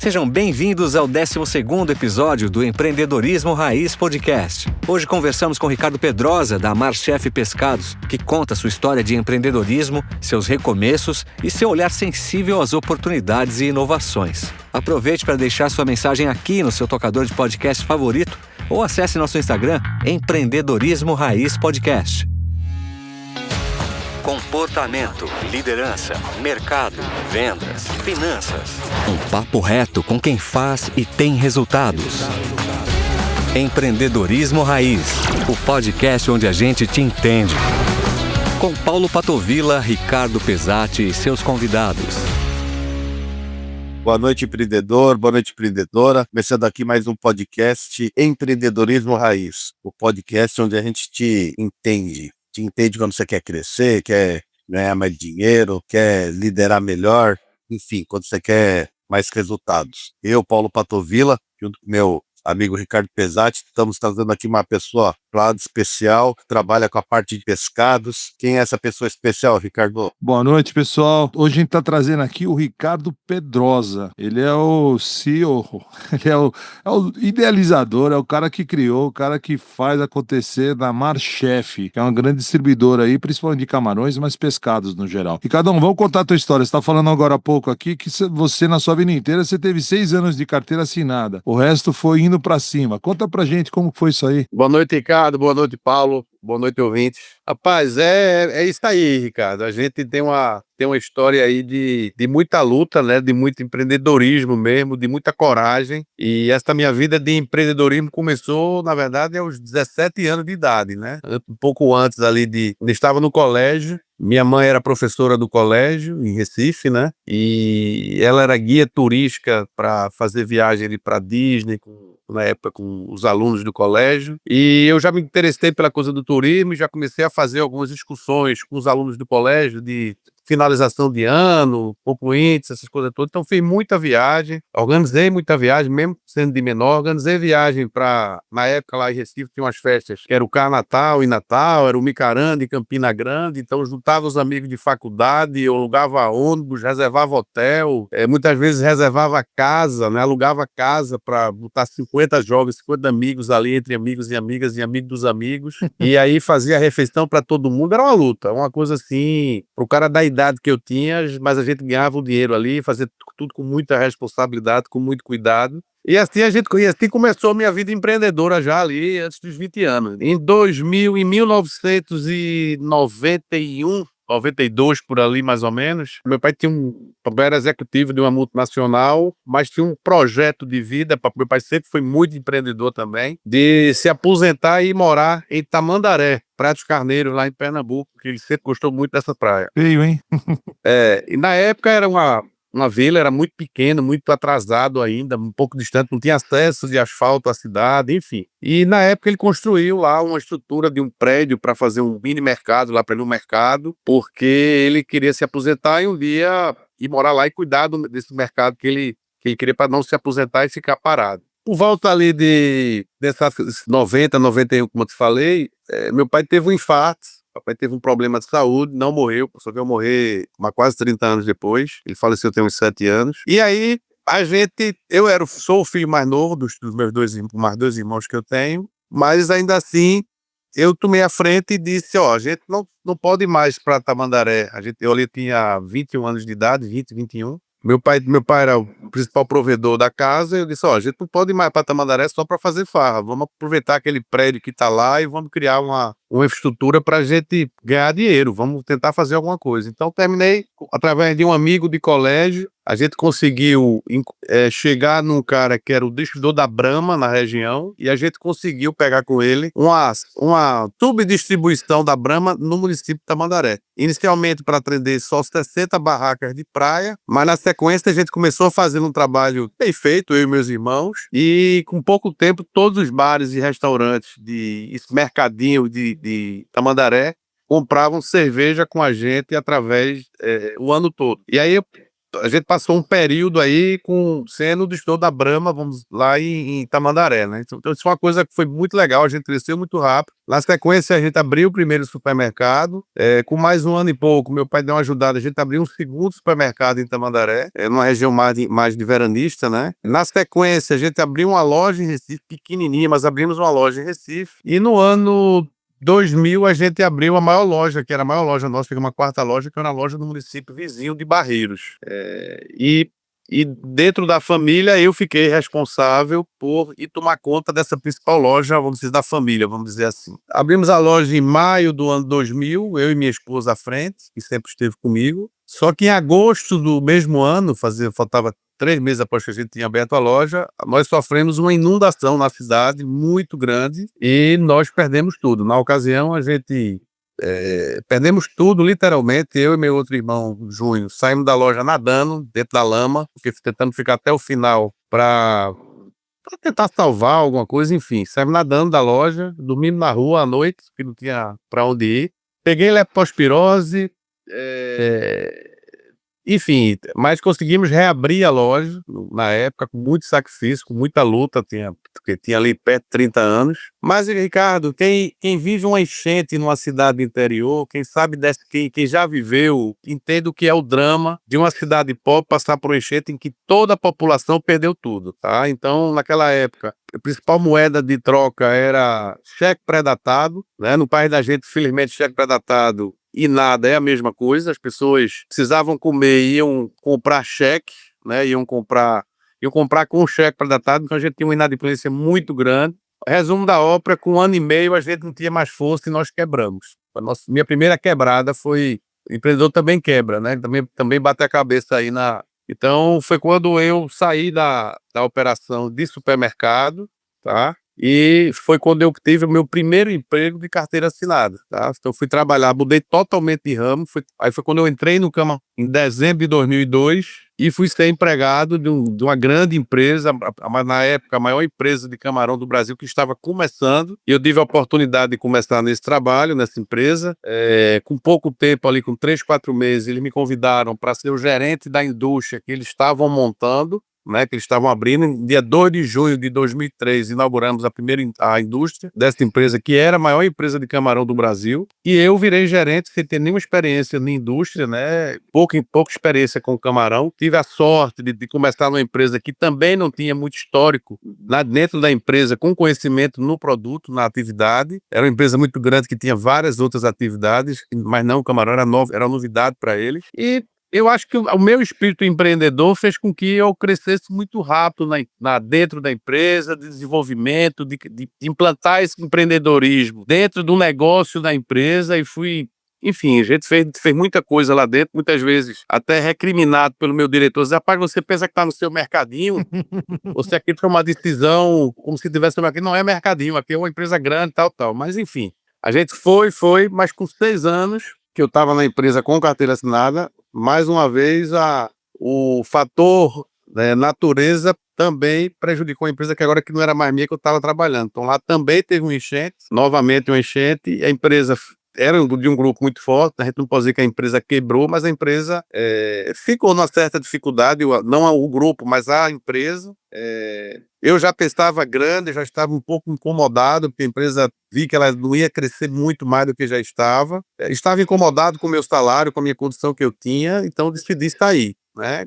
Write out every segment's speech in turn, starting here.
Sejam bem-vindos ao 12º episódio do Empreendedorismo Raiz Podcast. Hoje conversamos com Ricardo Pedrosa, da Marchef Pescados, que conta sua história de empreendedorismo, seus recomeços e seu olhar sensível às oportunidades e inovações. Aproveite para deixar sua mensagem aqui no seu tocador de podcast favorito ou acesse nosso Instagram, Empreendedorismo Raiz Podcast. Comportamento, liderança, mercado, vendas, finanças. Um papo reto com quem faz e tem resultados. Empreendedorismo Raiz, o podcast onde a gente te entende. Com Paulo Patovilla, Ricardo Pesati e seus convidados. Boa noite, empreendedor, boa noite, empreendedora. Começando aqui mais um podcast Empreendedorismo Raiz, o podcast onde a gente te entende quando você quer crescer, quer ganhar mais dinheiro, quer liderar melhor, enfim, quando você quer mais resultados. Eu, Paulo Patovilla, junto com meu amigo Ricardo Pesati, estamos trazendo aqui uma pessoa lado especial, que trabalha com a parte de pescados. Quem é essa pessoa especial, Ricardo? Boa noite, pessoal. Hoje a gente está trazendo aqui o Ricardo Pedrosa. Ele é o CEO, ele é o idealizador, é o cara que criou, o cara que faz acontecer na Marchef, que é uma grande distribuidora aí, principalmente de camarões, mas pescados no geral. Ricardão, vamos contar a tua história. Você está falando agora há pouco aqui que você, na sua vida inteira, você teve 6 anos de carteira assinada. O resto foi indo para cima. Conta pra gente como foi isso aí. Boa noite, Ricardo. Boa noite, Paulo. Boa noite, ouvintes. Rapaz, é isso aí, Ricardo. A gente tem uma história aí de muita luta, né? De muito empreendedorismo mesmo, de muita coragem. E essa minha vida de empreendedorismo começou, na verdade, aos 17 anos de idade, né? Um pouco antes ali eu estava no colégio. Minha mãe era professora do colégio, em Recife, né? E ela era guia turística para fazer viagem para Disney, na época com os alunos do colégio. E eu já me interessei pela coisa do turismo e já comecei a fazer algumas excursões com os alunos do colégio de finalização de ano, concluintes, essas coisas todas. Então fiz muita viagem, organizei muita viagem, mesmo sendo de menor. Organizei viagem na época lá em Recife tinha umas festas, que era o Carnatal e Natal, era o Micaranda e Campina Grande. Então juntava os amigos de faculdade, eu alugava ônibus, reservava hotel, muitas vezes reservava casa, né? Alugava casa para botar 50 jovens, 50 amigos ali, entre amigos e amigas e amigos dos amigos. E aí fazia refeição para todo mundo. Era uma luta, uma coisa assim, pro cara da idade que eu tinha, mas a gente ganhava o dinheiro ali, fazia tudo com muita responsabilidade, com muito cuidado. E assim começou a minha vida empreendedora já ali, antes dos 20 anos. Em 1991, 92 por ali mais ou menos, meu pai era executivo de uma multinacional, mas tinha um projeto de vida, meu pai sempre foi muito empreendedor também, de se aposentar e morar em Tamandaré, Praia dos Carneiros, lá em Pernambuco, que ele sempre gostou muito dessa praia. Feio, hein? E na época era uma vila, era muito pequena, muito atrasado ainda, um pouco distante, não tinha acesso de asfalto à cidade, enfim. E na época ele construiu lá uma estrutura de um prédio para fazer um mini mercado lá para ele, um mercado, porque ele queria se aposentar e um dia ir morar lá e cuidar desse mercado que ele queria, para não se aposentar e ficar parado. Por volta ali dessas 90, 91, como eu te falei, meu pai teve um infarto. Papai teve um problema de saúde, não morreu, só veio morrer quase 30 anos depois. Ele faleceu tem uns 7 anos. E aí, sou o filho mais novo dos meus mais dois irmãos que eu tenho, mas ainda assim, eu tomei a frente e disse, a gente não pode ir mais para Tamandaré. Eu ali tinha 21 anos de idade, 20, 21. Meu pai era o principal provedor da casa, e eu disse, a gente não pode ir mais para Tamandaré só para fazer farra, vamos aproveitar aquele prédio que está lá e vamos criar uma infraestrutura para a gente ganhar dinheiro, vamos tentar fazer alguma coisa. Então terminei, através de um amigo de colégio, a gente conseguiu chegar num cara que era o distribuidor da Brahma na região, e a gente conseguiu pegar com ele uma subdistribuição da Brahma no município de Tamandaré. Inicialmente para atender só 60 barracas de praia, mas na sequência a gente começou a fazer um trabalho bem feito, eu e meus irmãos, e com pouco tempo todos os bares e restaurantes esse mercadinho de Tamandaré compravam cerveja com a gente através o ano todo. E aí a gente passou um período aí sendo do gestor da Brahma, vamos lá em Tamandaré, né? Então isso foi uma coisa que foi muito legal, a gente cresceu muito rápido. Na sequência, a gente abriu o primeiro supermercado, com mais um ano e pouco, meu pai deu uma ajudada, a gente abriu um segundo supermercado em Tamandaré, numa região mais de veranista, né? Na sequência, a gente abriu uma loja em Recife, pequenininha, mas abrimos uma loja em Recife. E no ano 2000, a gente abriu a maior loja, que era a maior loja nossa, foi uma quarta loja, que era a loja do município vizinho de Barreiros. E dentro da família, eu fiquei responsável por ir tomar conta dessa principal loja, vamos dizer, da família, vamos dizer assim. Abrimos a loja em maio do ano 2000, eu e minha esposa à frente, que sempre esteve comigo. Só que em agosto do mesmo ano, faltava 3 meses após que a gente tinha aberto a loja, nós sofremos uma inundação na cidade muito grande e nós perdemos tudo. Na ocasião, a gente perdemos tudo, literalmente. Eu e meu outro irmão, Júnior, saímos da loja nadando dentro da lama, porque tentando ficar até o final para tentar salvar alguma coisa, enfim. Saímos nadando da loja, dormimos na rua à noite, que não tinha para onde ir. Peguei leptospirose, enfim, mas conseguimos reabrir a loja na época com muito sacrifício, com muita luta, porque tinha ali perto de 30 anos. Mas, Ricardo, quem vive uma enchente numa cidade interior, quem sabe quem já viveu, entende o que é o drama de uma cidade pobre passar por uma enchente em que toda a população perdeu tudo, tá? Então, naquela época, a principal moeda de troca era cheque pré-datado, né? No país da gente, felizmente, cheque pré-datado e nada é a mesma coisa. As pessoas precisavam comer, iam comprar cheque, né? Iam comprar com cheque pré-datado, então a gente tinha uma inadimplência muito grande. Resumo da ópera, com 1 ano e meio a gente não tinha mais força e nós quebramos. Minha primeira quebrada foi... O empreendedor também quebra, né? Também bate a cabeça aí na... Então foi quando eu saí da operação de supermercado, tá? E foi quando eu tive o meu primeiro emprego de carteira assinada, tá? Então fui trabalhar, mudei totalmente de ramo. Aí foi quando eu entrei no Camarão em dezembro de 2002 e fui ser empregado de uma grande empresa, na época a maior empresa de camarão do Brasil, que estava começando. E eu tive a oportunidade de começar nesse trabalho, nessa empresa. Com pouco tempo ali, com 3, 4 meses, eles me convidaram para ser o gerente da indústria que eles estavam montando, né, que eles estavam abrindo. No dia 2 de junho de 2003, inauguramos a indústria dessa empresa, que era a maior empresa de camarão do Brasil. E eu virei gerente sem ter nenhuma experiência na indústria, né, pouca experiência com camarão. Tive a sorte de começar numa empresa que também não tinha muito histórico dentro da empresa, com conhecimento no produto, na atividade. Era uma empresa muito grande que tinha várias outras atividades, mas não, o camarão era novidade para eles. E eu acho que o meu espírito empreendedor fez com que eu crescesse muito rápido dentro da empresa, de desenvolvimento, de implantar esse empreendedorismo dentro do negócio da empresa. E enfim, a gente fez muita coisa lá dentro, muitas vezes até recriminado pelo meu diretor. Diz: rapaz, você pensa que está no seu mercadinho? Você aqui toma uma decisão como se tivesse no mercadinho. Não é mercadinho, aqui é uma empresa grande, tal. Mas enfim, a gente foi, mas com 6 anos que eu estava na empresa com carteira assinada, mais uma vez o fator, né, natureza também prejudicou a empresa, que agora que não era mais minha, que eu estava trabalhando. Então lá também teve uma enchente, novamente uma enchente, e a empresa era de um grupo muito forte. A gente não pode dizer que a empresa quebrou, mas a empresa ficou numa certa dificuldade, não o grupo, mas a empresa. Eu já pensava grande, já estava um pouco incomodado, porque a empresa, vi que ela não ia crescer muito mais do que já estava. Estava incomodado com o meu salário, com a minha condição que eu tinha, então decidi sair, né?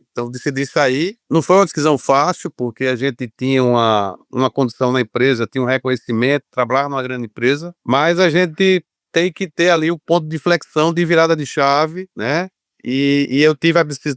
Não foi uma decisão fácil, porque a gente tinha uma condição na empresa, tinha um reconhecimento, trabalhava numa grande empresa, mas a gente tem que ter ali o ponto de flexão, de virada de chave, né? E eu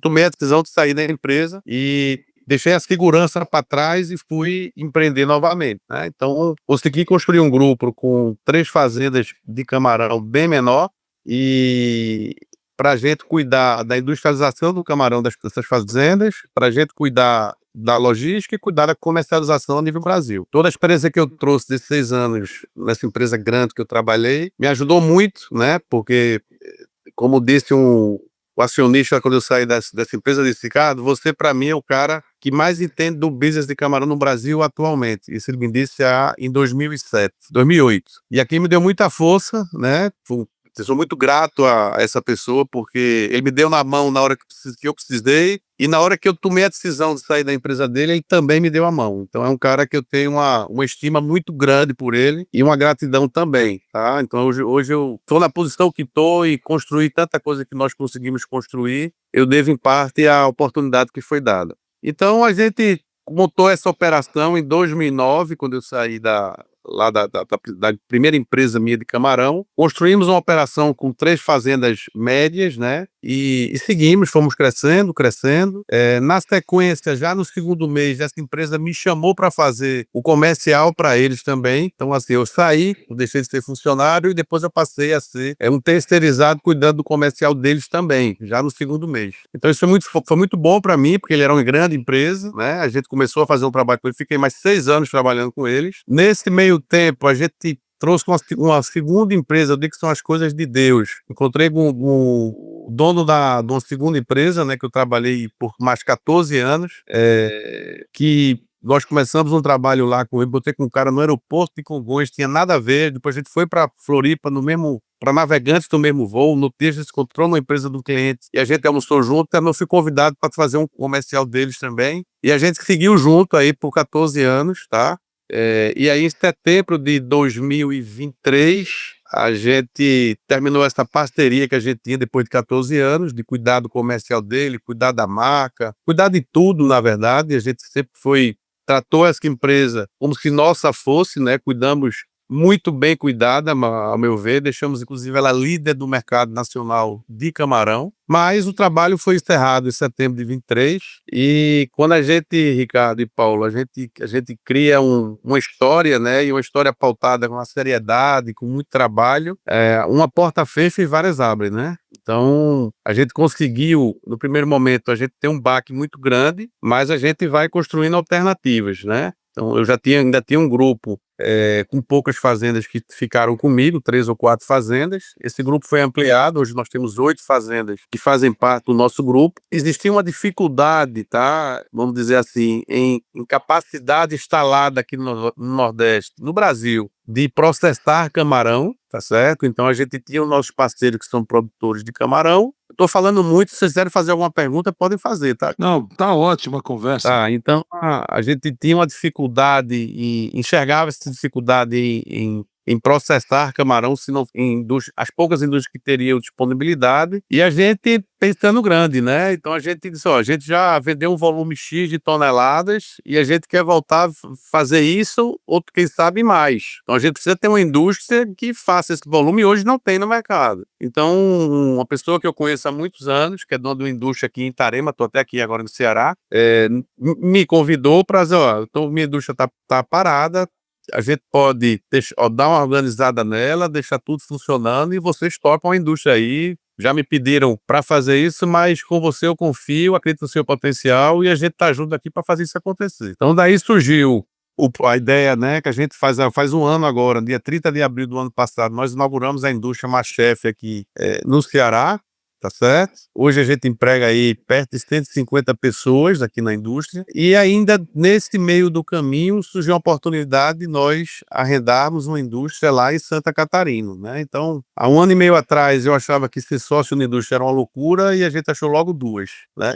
tomei a decisão de sair da empresa e deixei a segurança para trás e fui empreender novamente, né? Então, consegui construir um grupo com 3 fazendas de camarão bem menor, e para a gente cuidar da industrialização do camarão dessas fazendas, para a gente cuidar da logística e cuidar da comercialização a nível Brasil. Toda a experiência que eu trouxe desses 6 anos nessa empresa grande que eu trabalhei me ajudou muito, né? Porque, como disse o acionista quando eu saí dessa empresa, disse: Ricardo, você para mim é o cara que mais entende do business de camarão no Brasil atualmente. Isso ele me disse em 2008. E aqui me deu muita força, né? Eu sou muito grato a essa pessoa, porque ele me deu na mão na hora que eu precisei, E na hora que eu tomei a decisão de sair da empresa dele, ele também me deu a mão. Então é um cara que eu tenho uma estima muito grande por ele e uma gratidão também, tá? Então hoje eu estou na posição que estou e construí tanta coisa que nós conseguimos construir, eu devo em parte à oportunidade que foi dada. Então a gente montou essa operação em 2009, quando eu saí lá da primeira empresa minha de camarão. Construímos uma operação com 3 fazendas médias, né? E seguimos, fomos crescendo. Na sequência, já no segundo mês, essa empresa me chamou para fazer o comercial para eles também. Então, assim, eu saí, eu deixei de ser funcionário e depois eu passei a ser um terceirizado cuidando do comercial deles também, já no segundo mês. Então, isso foi muito bom para mim, porque ele era uma grande empresa, né? A gente começou a fazer um trabalho com ele, fiquei mais 6 anos trabalhando com eles. Nesse meio tempo, a gente trouxe uma segunda empresa, eu digo que são as coisas de Deus. Encontrei com o dono de uma segunda empresa, né, que eu trabalhei por mais 14 anos, que nós começamos um trabalho lá com ele, botei com um cara no aeroporto de Congonhas, tinha nada a ver, depois a gente foi para Floripa, para Navegantes no mesmo voo, no dia a gente se encontrou numa empresa do cliente e a gente almoçou junto, eu fui convidado para fazer um comercial deles também, e a gente seguiu junto aí por 14 anos, tá? E aí, em setembro de 2023, a gente terminou essa parceria que a gente tinha depois de 14 anos, de cuidar do comercial dele, cuidar da marca, cuidar de tudo, na verdade. A gente sempre tratou essa empresa como se nossa fosse, né? Cuidamos muito bem cuidada, ao meu ver, deixamos inclusive ela líder do mercado nacional de camarão, mas o trabalho foi encerrado em setembro de 23 e quando a gente, Ricardo e Paulo, a gente cria uma história, né, e uma história pautada com uma seriedade, com muito trabalho, uma porta fecha e várias abrem, né? Então, a gente conseguiu, no primeiro momento, a gente tem um baque muito grande, mas a gente vai construindo alternativas, né? Então, eu ainda tinha um grupo com poucas fazendas que ficaram comigo, 3 ou 4 fazendas. Esse grupo foi ampliado, hoje nós temos 8 fazendas que fazem parte do nosso grupo. Existia uma dificuldade, tá? Vamos dizer assim, em capacidade instalada aqui no Nordeste, no Brasil, de processar camarão, tá certo? Então a gente tinha os nossos parceiros que são produtores de camarão. Estou falando muito, se vocês quiserem fazer alguma pergunta, podem fazer, tá? Não, tá ótima a conversa. Tá, então a gente tinha uma dificuldade enxergava essa dificuldade em processar camarão, se não as poucas indústrias que teriam disponibilidade, e a gente pensando grande, né? Então a gente disse, a gente já vendeu um volume X de toneladas e a gente quer voltar a fazer isso, ou quem sabe mais. Então a gente precisa ter uma indústria que faça esse volume e hoje não tem no mercado. Então uma pessoa que eu conheço há muitos anos, que é dona de uma indústria aqui em Itarema, estou até aqui agora no Ceará, me convidou para dizer, então minha indústria tá parada, a gente pode dar uma organizada nela, deixar tudo funcionando e vocês topam a indústria aí. Já me pediram para fazer isso, mas com você eu confio, acredito no seu potencial e a gente tá junto aqui para fazer isso acontecer. Então daí surgiu a ideia, né, que a gente faz um ano agora, dia 30 de abril do ano passado, nós inauguramos a indústria Machef aqui no Ceará. Tá certo? Hoje a gente emprega aí perto de 150 pessoas aqui na indústria e ainda nesse meio do caminho surgiu a oportunidade de nós arrendarmos uma indústria lá em Santa Catarina, né? Então, há um ano e meio atrás eu achava que ser sócio na indústria era uma loucura e a gente achou logo 2, né?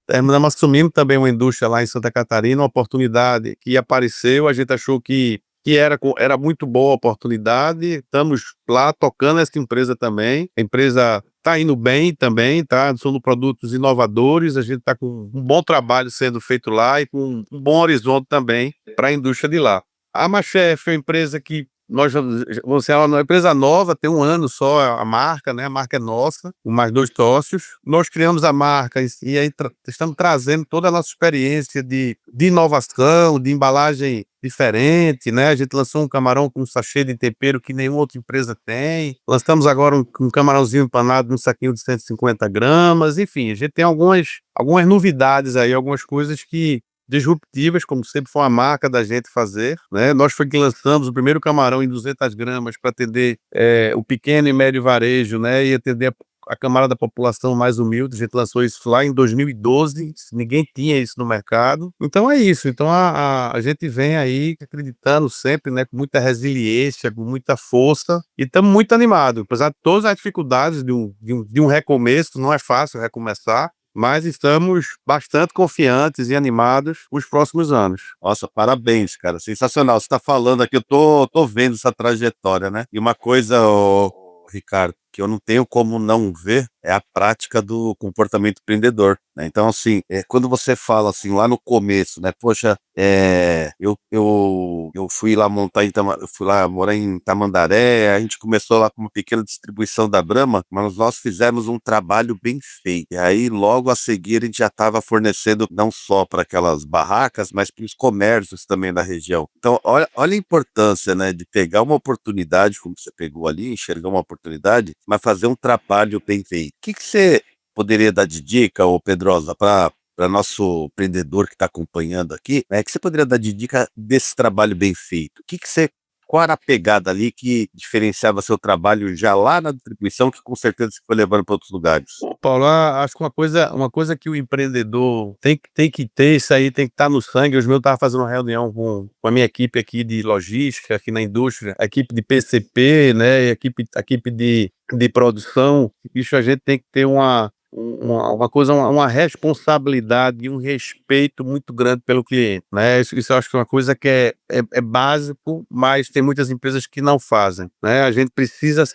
Terminamos assumindo também uma indústria lá em Santa Catarina, uma oportunidade que apareceu, a gente achou que era muito boa a oportunidade, estamos lá tocando essa empresa também, a empresa está indo bem também, tá? São produtos inovadores, a gente está com um bom trabalho sendo feito lá e com um bom horizonte também para a indústria de lá. A Machef é uma empresa que você é uma empresa nova, tem um ano só a marca, né? A marca é nossa, com mais 2 sócios. Nós criamos a marca e aí estamos trazendo toda a nossa experiência de inovação, de embalagem diferente, né? A gente lançou um camarão com um sachê de tempero que nenhuma outra empresa tem. Lançamos agora um camarãozinho empanado num saquinho de 150 gramas. Enfim, a gente tem algumas novidades aí, algumas coisas que disruptivas, como sempre foi a marca da gente fazer, né? Nós foi que lançamos o primeiro camarão em 200 gramas para atender o pequeno e médio varejo, né? E atender a camada da população mais humilde. A gente lançou isso lá em 2012, ninguém tinha isso no mercado. Então é isso, então a gente vem aí acreditando sempre, né? Com muita resiliência, com muita força e estamos muito animados, apesar de todas as dificuldades de um recomeço, não é fácil recomeçar. mas estamos bastante confiantes e animados para os próximos anos. Nossa, parabéns, cara. Sensacional. Você está falando aqui, eu tô vendo essa trajetória, né? E uma coisa, Ricardo, que eu não tenho como não ver é a prática do comportamento empreendedor, né? Então, assim, quando você fala assim lá no começo, né? Poxa, eu fui lá eu fui lá morar em Tamandaré, a gente começou lá com uma pequena distribuição da Brahma, mas nós fizemos um trabalho bem feito. E aí, logo a seguir, a gente já estava fornecendo não só para aquelas barracas, mas para os comércios também da região. Então, olha a importância, né, de pegar uma oportunidade, como você pegou ali, enxergar uma oportunidade, mas fazer um trabalho bem feito. O que você poderia dar de dica, ô Pedrosa, para nosso empreendedor que está acompanhando aqui, né? Que você poderia dar de dica desse trabalho bem feito? Qual era a pegada ali que diferenciava seu trabalho já lá na distribuição, que com certeza você foi levando para outros lugares? Bom, Paulo, acho que uma coisa que o empreendedor tem que ter, isso aí tem que estar no sangue. Hoje mesmo eu estava fazendo uma reunião com a minha equipe aqui de logística, aqui na indústria, a equipe de PCP, né, e a equipe de produção. Isso a gente tem que ter uma coisa, uma responsabilidade e um respeito muito grande pelo cliente, né? Isso eu acho que é uma coisa que é básico, mas tem muitas empresas que não fazem, né? A gente precisa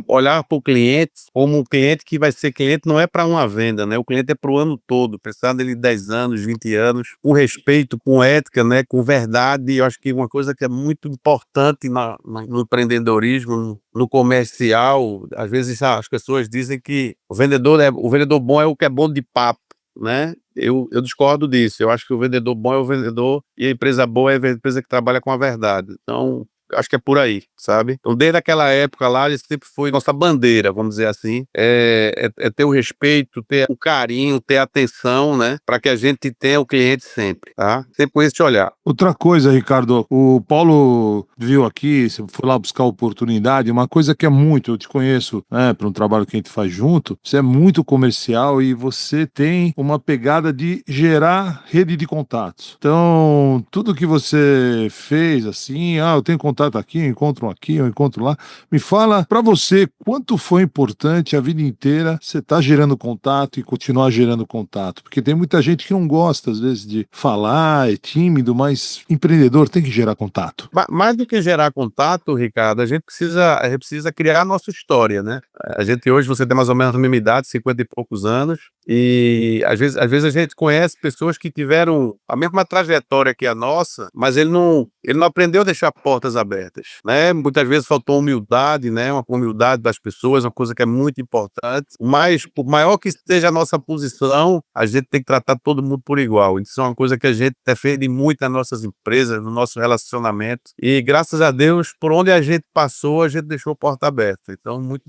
olhar para o cliente como um cliente que vai ser cliente, não é para uma venda, né? O cliente é para o ano todo, precisar dele 10 anos, 20 anos, com respeito, com ética, né? Com verdade. Eu acho que uma coisa que é muito importante no empreendedorismo, no comercial, às vezes as pessoas dizem que o vendedor bom é o que é bom de papo, né? Eu discordo disso. Eu acho que o vendedor bom é o vendedor e a empresa boa é a empresa que trabalha com a verdade. Então, eu acho que é por aí, sabe? Então, desde aquela época lá, isso sempre foi nossa bandeira, vamos dizer assim, é ter o respeito, ter o carinho, ter a atenção, né? Para que a gente tenha o cliente sempre, tá? Sempre com esse olhar. Outra coisa, Ricardo, o Paulo viu aqui, você foi lá buscar oportunidade, uma coisa que é muito, eu te conheço, né, para um trabalho que a gente faz junto, você é muito comercial e você tem uma pegada de gerar rede de contatos. Então, tudo que você fez assim, eu tenho contato aqui, eu encontro um aqui, eu encontro lá, me fala para você quanto foi importante a vida inteira você estar gerando contato e continuar gerando contato, porque tem muita gente que não gosta às vezes de falar, é tímido, mas empreendedor tem que gerar contato. Mais do que gerar contato, Ricardo, a gente precisa criar a nossa história, né? A gente hoje, você tem mais ou menos a mesma idade, 50 e poucos anos, e às vezes a gente conhece pessoas que tiveram a mesma trajetória que a nossa, mas ele não aprendeu a deixar portas abertas, né? Muitas vezes faltou humildade, né? Uma humildade das pessoas, uma coisa que é muito importante, mas por maior que seja a nossa posição, a gente tem que tratar todo mundo por igual. Isso é uma coisa que a gente defende muito nas nossas empresas, no nosso relacionamento, e graças a Deus, por onde a gente passou, a gente deixou porta aberta. Então, muito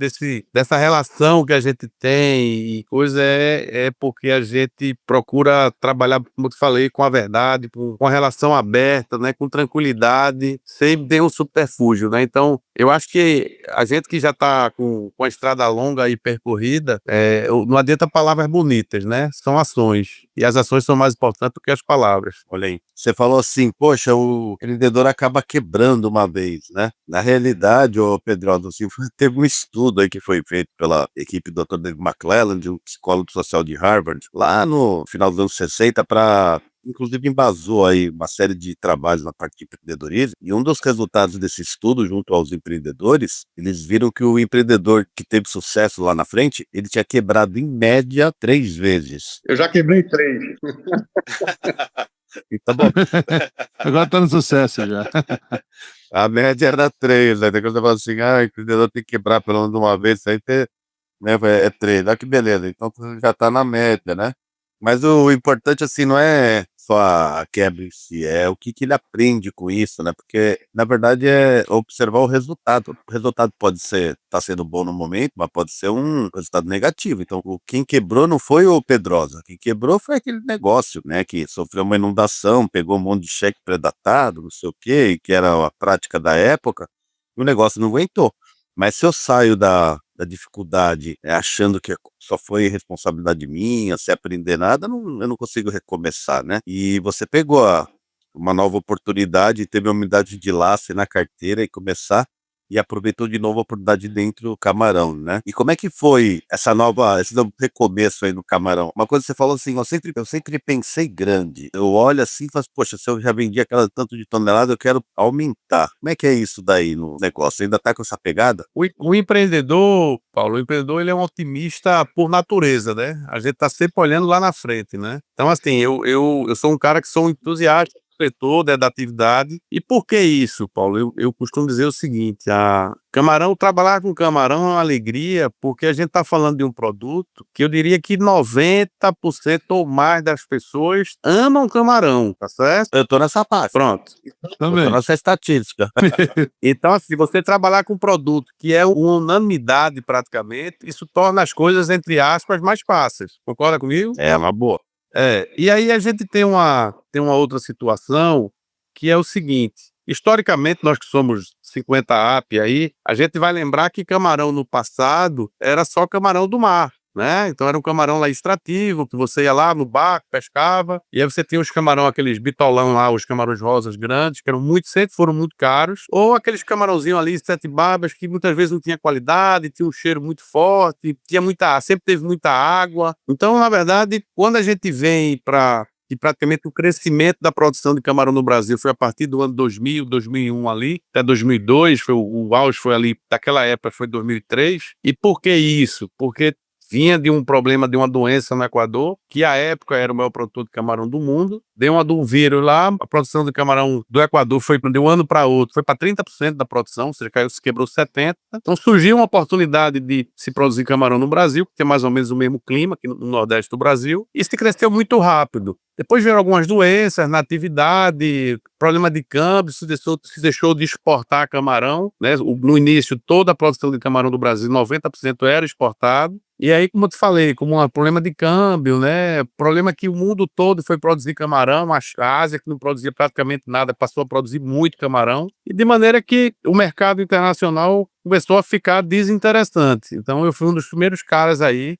dessa relação que a gente tem e coisa é porque a gente procura trabalhar, como eu te falei, com a verdade, com a relação aberta, né, com tranquilidade, sem nenhum subterfúgio, né? Então, eu acho que a gente que já está com a estrada longa e percorrida, não adianta palavras bonitas, né? São ações. E as ações são mais importantes do que as palavras. Olha aí, você falou assim, poxa, o empreendedor acaba quebrando uma vez, né? Na realidade, ô Pedro, assim, teve um estudo aí que foi feito pela equipe do Dr. David McClelland, um psicólogo social de Harvard, lá no final dos anos 60, para inclusive embasou aí uma série de trabalhos na parte de empreendedorismo, e um dos resultados desse estudo junto aos empreendedores, eles viram que o empreendedor que teve sucesso lá na frente, ele tinha quebrado em média 3 vezes. Eu já quebrei 3. Então, bom, Agora tá no sucesso já. a média era 3, né? Daí quando você fala assim, o empreendedor tem que quebrar pelo menos uma vez, isso aí né, é 3, olha que beleza, então você já tá na média, né? Mas o importante, assim, não é só a quebra em si, é o que ele aprende com isso, né? Porque, na verdade, é observar o resultado. O resultado pode tá sendo bom no momento, mas pode ser um resultado negativo. Então, quem quebrou não foi o Pedrosa, quem quebrou foi aquele negócio, né? Que sofreu uma inundação, pegou um monte de cheque predatado, não sei o quê, que era a prática da época, e o negócio não aguentou. Mas se eu saio da dificuldade, achando que só foi responsabilidade minha, sem aprender nada, eu não consigo recomeçar, né? E você pegou uma nova oportunidade, teve a humildade de ir lá, ser na carteira e começar. e aproveitou de novo a oportunidade dentro do camarão, né? E como é que foi esse novo recomeço aí no camarão? Uma coisa que você falou assim, eu sempre pensei grande. Eu olho assim e falo, poxa, se eu já vendi aquela tanto de tonelada, eu quero aumentar. Como é que é isso daí no negócio? Ainda tá com essa pegada? O empreendedor, Paulo, o empreendedor ele é um otimista por natureza, né? A gente tá sempre olhando lá na frente, né? Então, assim, eu sou um cara que sou um entusiasta do setor, né, da atividade. E por que isso, Paulo? Eu costumo dizer o seguinte, trabalhar com camarão é uma alegria, porque a gente está falando de um produto que eu diria que 90% ou mais das pessoas amam camarão, tá certo? Eu tô nessa parte. Pronto. Eu tô Também. nessa estatística. Então, assim, você trabalhar com um produto que é uma unanimidade praticamente, isso torna as coisas, entre aspas, mais fáceis. Concorda comigo? É uma boa. E aí a gente tem uma outra situação que é o seguinte: historicamente, nós que somos 50 AP aí, a gente vai lembrar que camarão no passado era só camarão do mar, né? Então era um camarão lá extrativo, que você ia lá no barco, pescava, e aí você tinha os camarão, aqueles bitolão lá, os camarões rosas grandes, que sempre foram muito caros, ou aqueles camarãozinhos ali, sete barbas, que muitas vezes não tinha qualidade, tinha um cheiro muito forte, sempre teve muita água. Então, na verdade, quando a gente vem para que praticamente o crescimento da produção de camarão no Brasil foi a partir do ano 2000, 2001 ali, até 2002, o auge foi ali, daquela época foi 2003. E por que isso? Porque vinha de um problema de uma doença no Equador, que à época era o maior produtor de camarão do mundo. Deu um vírus lá, a produção de camarão do Equador de um ano para outro, foi para 30% da produção, ou seja, se quebrou 70%. Então surgiu uma oportunidade de se produzir camarão no Brasil, que tem mais ou menos o mesmo clima aqui no Nordeste do Brasil, e se cresceu muito rápido. Depois vieram algumas doenças na atividade, problema de câmbio, se deixou de exportar camarão, né? No início, toda a produção de camarão do Brasil, 90% era exportado. E aí, como eu te falei, como um problema de câmbio, né? Problema que o mundo todo foi produzir camarão, a Ásia, que não produzia praticamente nada, passou a produzir muito camarão. E de maneira que o mercado internacional começou a ficar desinteressante. Então, eu fui um dos primeiros caras aí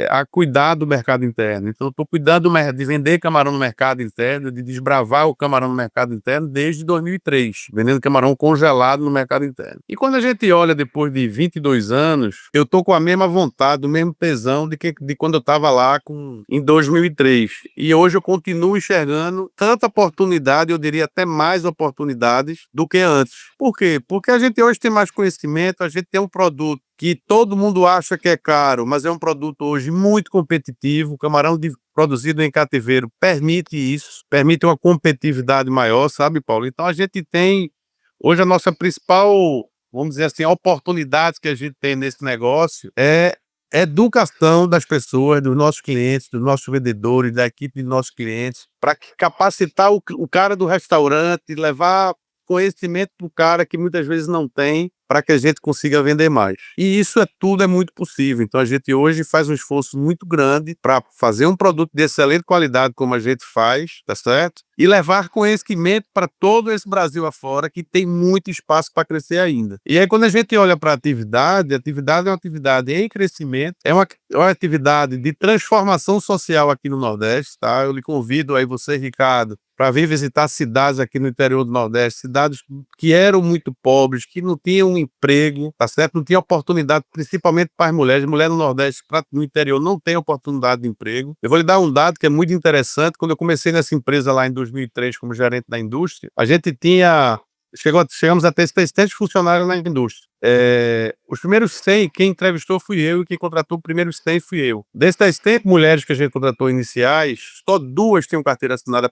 a cuidar do mercado interno. Então, eu estou cuidando de vender camarão no mercado interno, de desbravar o camarão no mercado interno desde 2003, vendendo camarão congelado no mercado interno. E quando a gente olha depois de 22 anos, eu estou com a mesma vontade, o mesmo tesão de quando eu estava lá em 2003. E hoje eu continuo enxergando tanta oportunidade, eu diria até mais oportunidades do que antes. Por quê? Porque a gente hoje tem mais conhecimento, a gente tem um produto que todo mundo acha que é caro, mas é um produto hoje muito competitivo. O camarão produzido em cativeiro permite isso, permite uma competitividade maior, sabe, Paulo? Então a gente tem hoje a nossa principal, vamos dizer assim, oportunidade que a gente tem nesse negócio é educação das pessoas, dos nossos clientes, dos nossos vendedores, da equipe de nossos clientes, para capacitar o cara do restaurante, levar conhecimento para o cara que muitas vezes não tem, para que a gente consiga vender mais. E isso tudo é muito possível. Então a gente hoje faz um esforço muito grande para fazer um produto de excelente qualidade como a gente faz, tá certo? E levar conhecimento para todo esse Brasil afora, que tem muito espaço para crescer ainda. E aí quando a gente olha para a atividade é uma atividade em crescimento, é uma atividade de transformação social aqui no Nordeste, tá? Eu lhe convido aí você, Ricardo, para vir visitar cidades aqui no interior do Nordeste, cidades que eram muito pobres, que não tinham emprego, tá certo? Não tinha oportunidade, principalmente para as mulheres. Mulher no Nordeste, no interior, não tem oportunidade de emprego. Eu vou lhe dar um dado que é muito interessante. Quando eu comecei nessa empresa lá em 2003 como gerente da indústria, a gente chegamos a ter 600 funcionários na indústria. Os primeiros 100, quem entrevistou fui eu, e quem contratou os primeiros 100 fui eu. Dessas 100 mulheres que a gente contratou iniciais, só 2 tinham carteira assinada.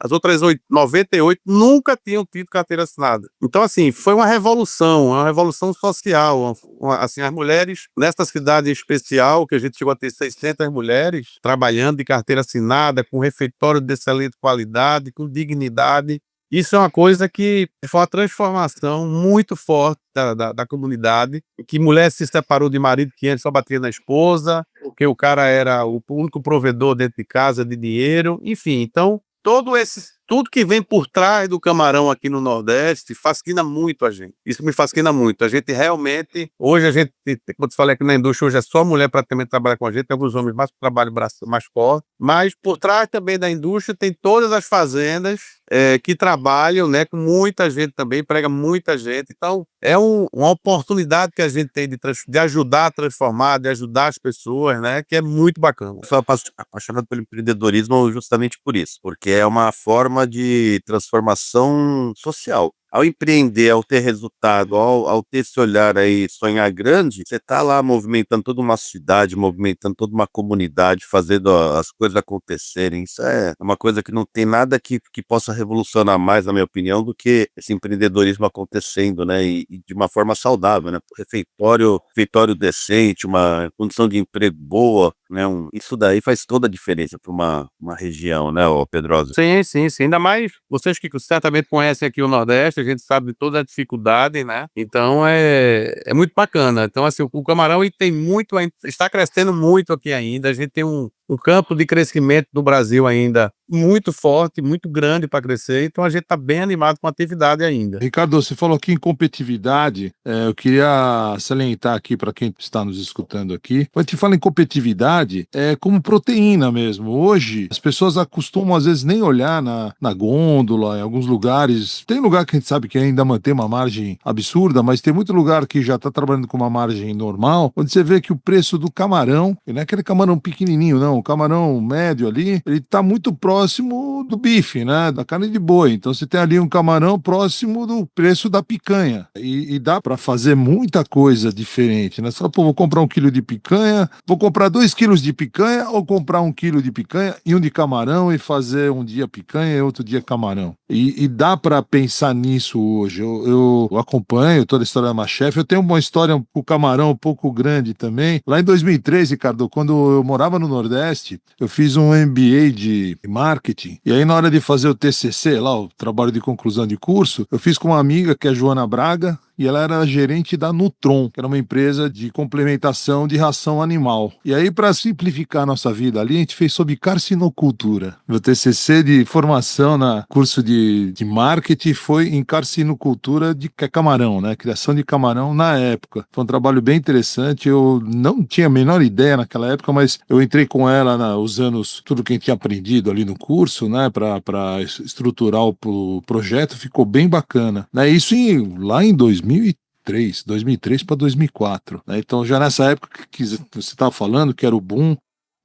As outras 98 nunca tinham tido carteira assinada. Então, assim, foi uma revolução social. Assim, as mulheres, nessa cidade especial, que a gente chegou a ter 600 mulheres trabalhando de carteira assinada, com refeitório de excelente qualidade, com dignidade. Isso é uma coisa que foi uma transformação muito forte da comunidade, que mulher se separou de marido que antes só batia na esposa, porque o cara era o único provedor dentro de casa de dinheiro, enfim. Então, todo esse tudo que vem por trás do camarão aqui no Nordeste fascina muito a gente. Isso me fascina muito. A gente realmente, hoje a gente, como eu te falei aqui na indústria, hoje é só mulher praticamente trabalha com a gente, tem alguns homens mais trabalham mais forte, mas por trás também da indústria tem todas as fazendas que trabalham, né, com muita gente também, emprega muita gente. Então, é uma oportunidade que a gente tem de ajudar a transformar, de ajudar as pessoas, né, que é muito bacana. Eu sou apaixonado pelo empreendedorismo justamente por isso, porque é uma forma de transformação social. Ao empreender, ao ter resultado, ao ter esse olhar aí, sonhar grande, você está lá movimentando toda uma cidade, movimentando toda uma comunidade, fazendo as coisas acontecerem. Isso é uma coisa que não tem nada que possa revolucionar mais, na minha opinião, do que esse empreendedorismo acontecendo, né? E de uma forma saudável, né? Refeitório decente, uma condição de emprego boa, né? Isso daí faz toda a diferença para uma região, né, ô Pedrosa? Sim, sim, sim. Ainda mais vocês que certamente conhecem aqui o Nordeste, a gente sabe de toda a dificuldade, né? Então é muito bacana. Então, assim, o camarão ele tem muito, está crescendo muito aqui ainda. A gente tem um campo de crescimento no Brasil ainda muito forte, muito grande para crescer. Então a gente está bem animado com a atividade ainda. Ricardo, você falou aqui em competitividade, eu queria salientar aqui para quem está nos escutando aqui, quando a gente fala em competitividade, é como proteína mesmo. Hoje, as pessoas acostumam às vezes nem olhar na gôndola, em alguns lugares. Tem lugar que a gente sabe que ainda mantém uma margem absurda, mas tem muito lugar que já está trabalhando com uma margem normal, onde você vê que o preço do camarão, e não é aquele camarão pequenininho, não, o camarão médio ali, ele está muito próximo do bife, né, da carne de boi. Então você tem ali um camarão próximo do preço da picanha. E dá para fazer muita coisa diferente, né? Você fala, pô, vou comprar 1 quilo de picanha, vou comprar 2 quilos de picanha ou comprar 1 quilo de picanha e um de camarão e fazer um dia picanha e outro dia camarão. E dá para pensar nisso hoje. Eu acompanho toda a história da MasterChef. Eu tenho uma história com o camarão um pouco grande também. Lá em 2003, Ricardo, quando eu morava no Nordeste, eu fiz um MBA de marketing. E aí, na hora de fazer o TCC, lá, o trabalho de conclusão de curso, eu fiz com uma amiga que é a Joana Braga, e ela era gerente da Nutron, que era uma empresa de complementação de ração animal. E aí, para simplificar a nossa vida ali, a gente fez sobre carcinocultura. Meu TCC de formação na curso de marketing foi em carcinocultura de camarão, né? Criação de camarão na época. Foi um trabalho bem interessante. Eu não tinha a menor ideia naquela época, mas eu entrei com ela usando tudo que a gente tinha aprendido ali no curso, né? Para estruturar o projeto, ficou bem bacana. Né? Isso lá em 2003 para 2004. Né? Então, já nessa época que você estava falando, que era o boom,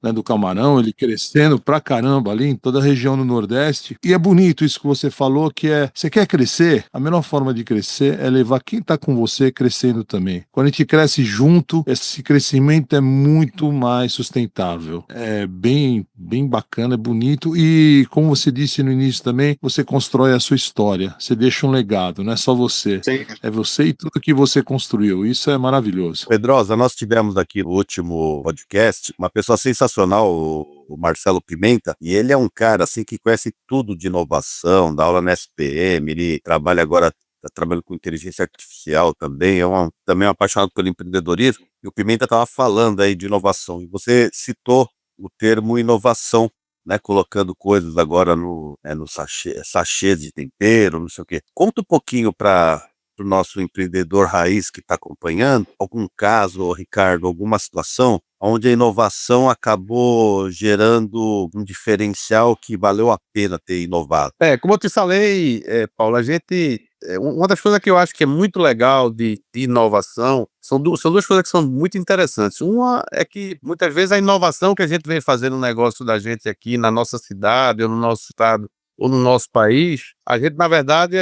né, do camarão, ele crescendo pra caramba ali em toda a região do Nordeste. E é bonito isso que você falou, que você quer crescer, a melhor forma de crescer é levar quem tá com você crescendo também. Quando a gente cresce junto, esse crescimento é muito mais sustentável. É bem bacana, é bonito e, como você disse no início também, você constrói a sua história, você deixa um legado, não é só você. Sim. É você e tudo que você construiu. Isso é maravilhoso. Pedrosa, nós tivemos aqui no último podcast uma pessoa sensacional, o Marcelo Pimenta, e ele é um cara assim que conhece tudo de inovação, dá aula na SPM, ele trabalha agora, está trabalhando com inteligência artificial também, também é um apaixonado pelo empreendedorismo, e o Pimenta estava falando aí de inovação, e você citou o termo inovação, né, colocando coisas agora no sachê de tempero, não sei o quê. Conta um pouquinho para o nosso empreendedor raiz que está acompanhando, algum caso, Ricardo, alguma situação onde a inovação acabou gerando um diferencial que valeu a pena ter inovado. Como eu te falei, Paulo, uma das coisas que eu acho que é muito legal de inovação são duas coisas que são muito interessantes. Uma é que muitas vezes a inovação que a gente vem fazer no negócio da gente aqui na nossa cidade ou no nosso estado ou no nosso país, na verdade,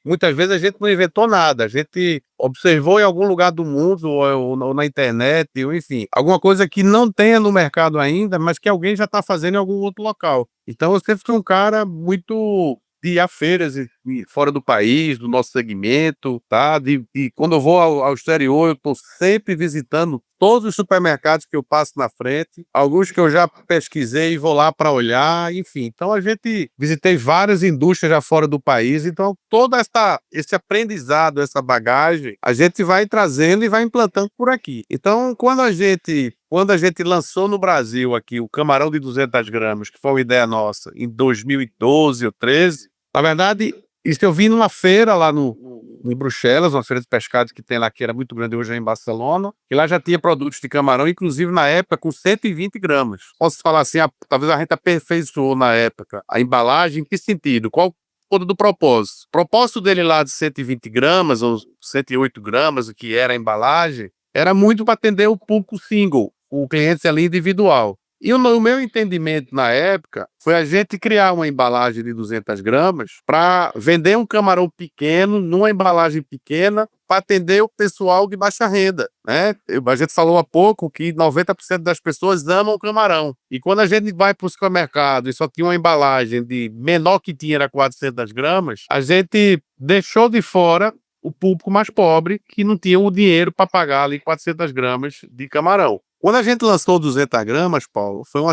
muitas vezes a gente não inventou nada, a gente observou em algum lugar do mundo, ou na internet, ou enfim, alguma coisa que não tenha no mercado ainda, mas que alguém já está fazendo em algum outro local. Então, eu sempre fui um cara muito de ir a feiras fora do país, do nosso segmento, tá? E quando eu vou ao exterior, eu estou sempre visitando todos os supermercados que eu passo na frente, alguns que eu já pesquisei e vou lá para olhar, enfim. Então a gente visitei várias indústrias já fora do país, então todo esse aprendizado, essa bagagem, a gente vai trazendo e vai implantando por aqui. Então quando a gente lançou no Brasil aqui o camarão de 200 gramas, que foi uma ideia nossa, em 2012 ou 13, na verdade, isso eu vi numa feira lá em Bruxelas, uma feira de pescados que tem lá, que era muito grande, hoje é em Barcelona, e lá já tinha produtos de camarão, inclusive na época com 120 gramas. Posso falar assim, talvez a gente aperfeiçoou na época a embalagem, em que sentido? Qual todo do propósito? O propósito dele lá de 120 gramas, ou 108 gramas, o que era a embalagem, era muito para atender o público single, o cliente ali individual. E o meu entendimento na época foi a gente criar uma embalagem de 200 gramas para vender um camarão pequeno, numa embalagem pequena, para atender o pessoal de baixa renda, né? A gente falou há pouco que 90% das pessoas amam camarão. E quando a gente vai para o supermercado e só tinha uma embalagem de menor que tinha, era 400 gramas, a gente deixou de fora o público mais pobre, que não tinha o dinheiro para pagar ali 400 gramas de camarão. Quando a gente lançou 200 gramas, Paulo, foi um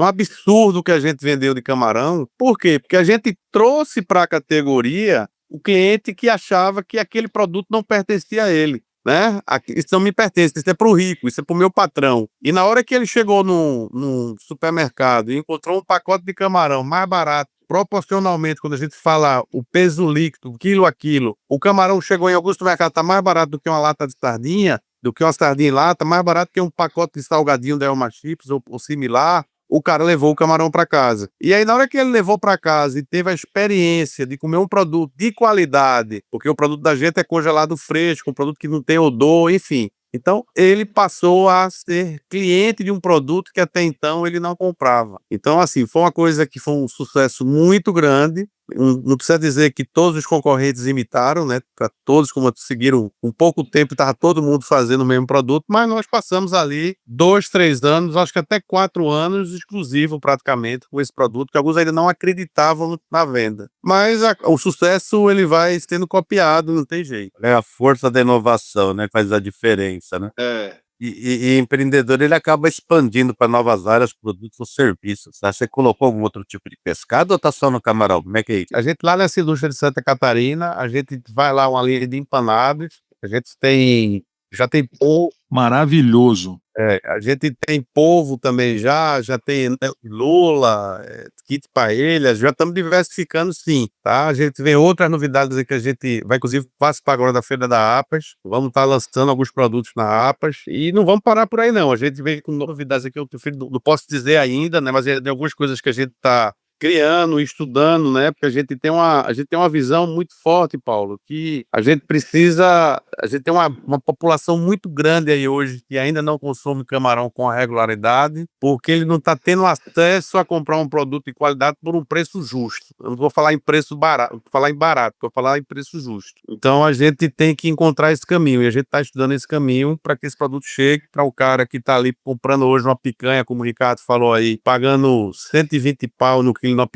absurdo que a gente vendeu de camarão. Por quê? Porque a gente trouxe para a categoria o cliente que achava que aquele produto não pertencia a ele, né? Isso não me pertence, isso é para o rico, isso é para o meu patrão. E na hora que ele chegou num supermercado e encontrou um pacote de camarão mais barato, proporcionalmente, quando a gente fala o peso líquido, quilo a quilo, o camarão chegou em alguns supermercados, está mais barato do que uma lata de sardinha, do que uma sardinha em lata, mais barato que um pacote de salgadinho da Elma Chips ou similar, o cara levou o camarão para casa. E aí, na hora que ele levou para casa e teve a experiência de comer um produto de qualidade, porque o produto da gente é congelado fresco, um produto que não tem odor, enfim. Então, ele passou a ser cliente de um produto que até então ele não comprava. Então, assim, foi uma coisa que foi um sucesso muito grande. Não precisa dizer que todos os concorrentes imitaram, né? Para todos, como seguiram um pouco tempo, estava todo mundo fazendo o mesmo produto, mas nós passamos ali 2, 3 anos, acho que até 4 anos, exclusivo praticamente com esse produto, que alguns ainda não acreditavam na venda. Mas o sucesso ele vai sendo copiado, não tem jeito. É a força da inovação, né, que faz a diferença, né? E empreendedor, ele acaba expandindo para novas áreas, produtos ou serviços. Tá? Você colocou algum outro tipo de pescado ou tá só no camarão? Como é que é isso? A gente lá nessa indústria de Santa Catarina, a gente vai lá uma linha de empanados, a gente já tem Maravilhoso. a gente tem polvo também já tem, né, lula, kit paella, já estamos diversificando sim, tá? A gente vê outras novidades aí que a gente vai inclusive participar agora da Feira da APAS, vamos estar lançando alguns produtos na APAS e não vamos parar por aí não, a gente vem com novidades aqui, eu não posso dizer ainda, né, mas tem algumas coisas que a gente está criando, estudando, né? Porque a gente tem uma visão muito forte, Paulo, que a gente tem uma população muito grande aí hoje que ainda não consome camarão com regularidade, porque ele não está tendo acesso a comprar um produto de qualidade por um preço justo. Eu não vou falar em preço barato, vou falar em preço justo. Então a gente tem que encontrar esse caminho e a gente está estudando esse caminho para que esse produto chegue para o cara que está ali comprando hoje uma picanha, como o Ricardo falou aí, pagando 120 pau no quilo uma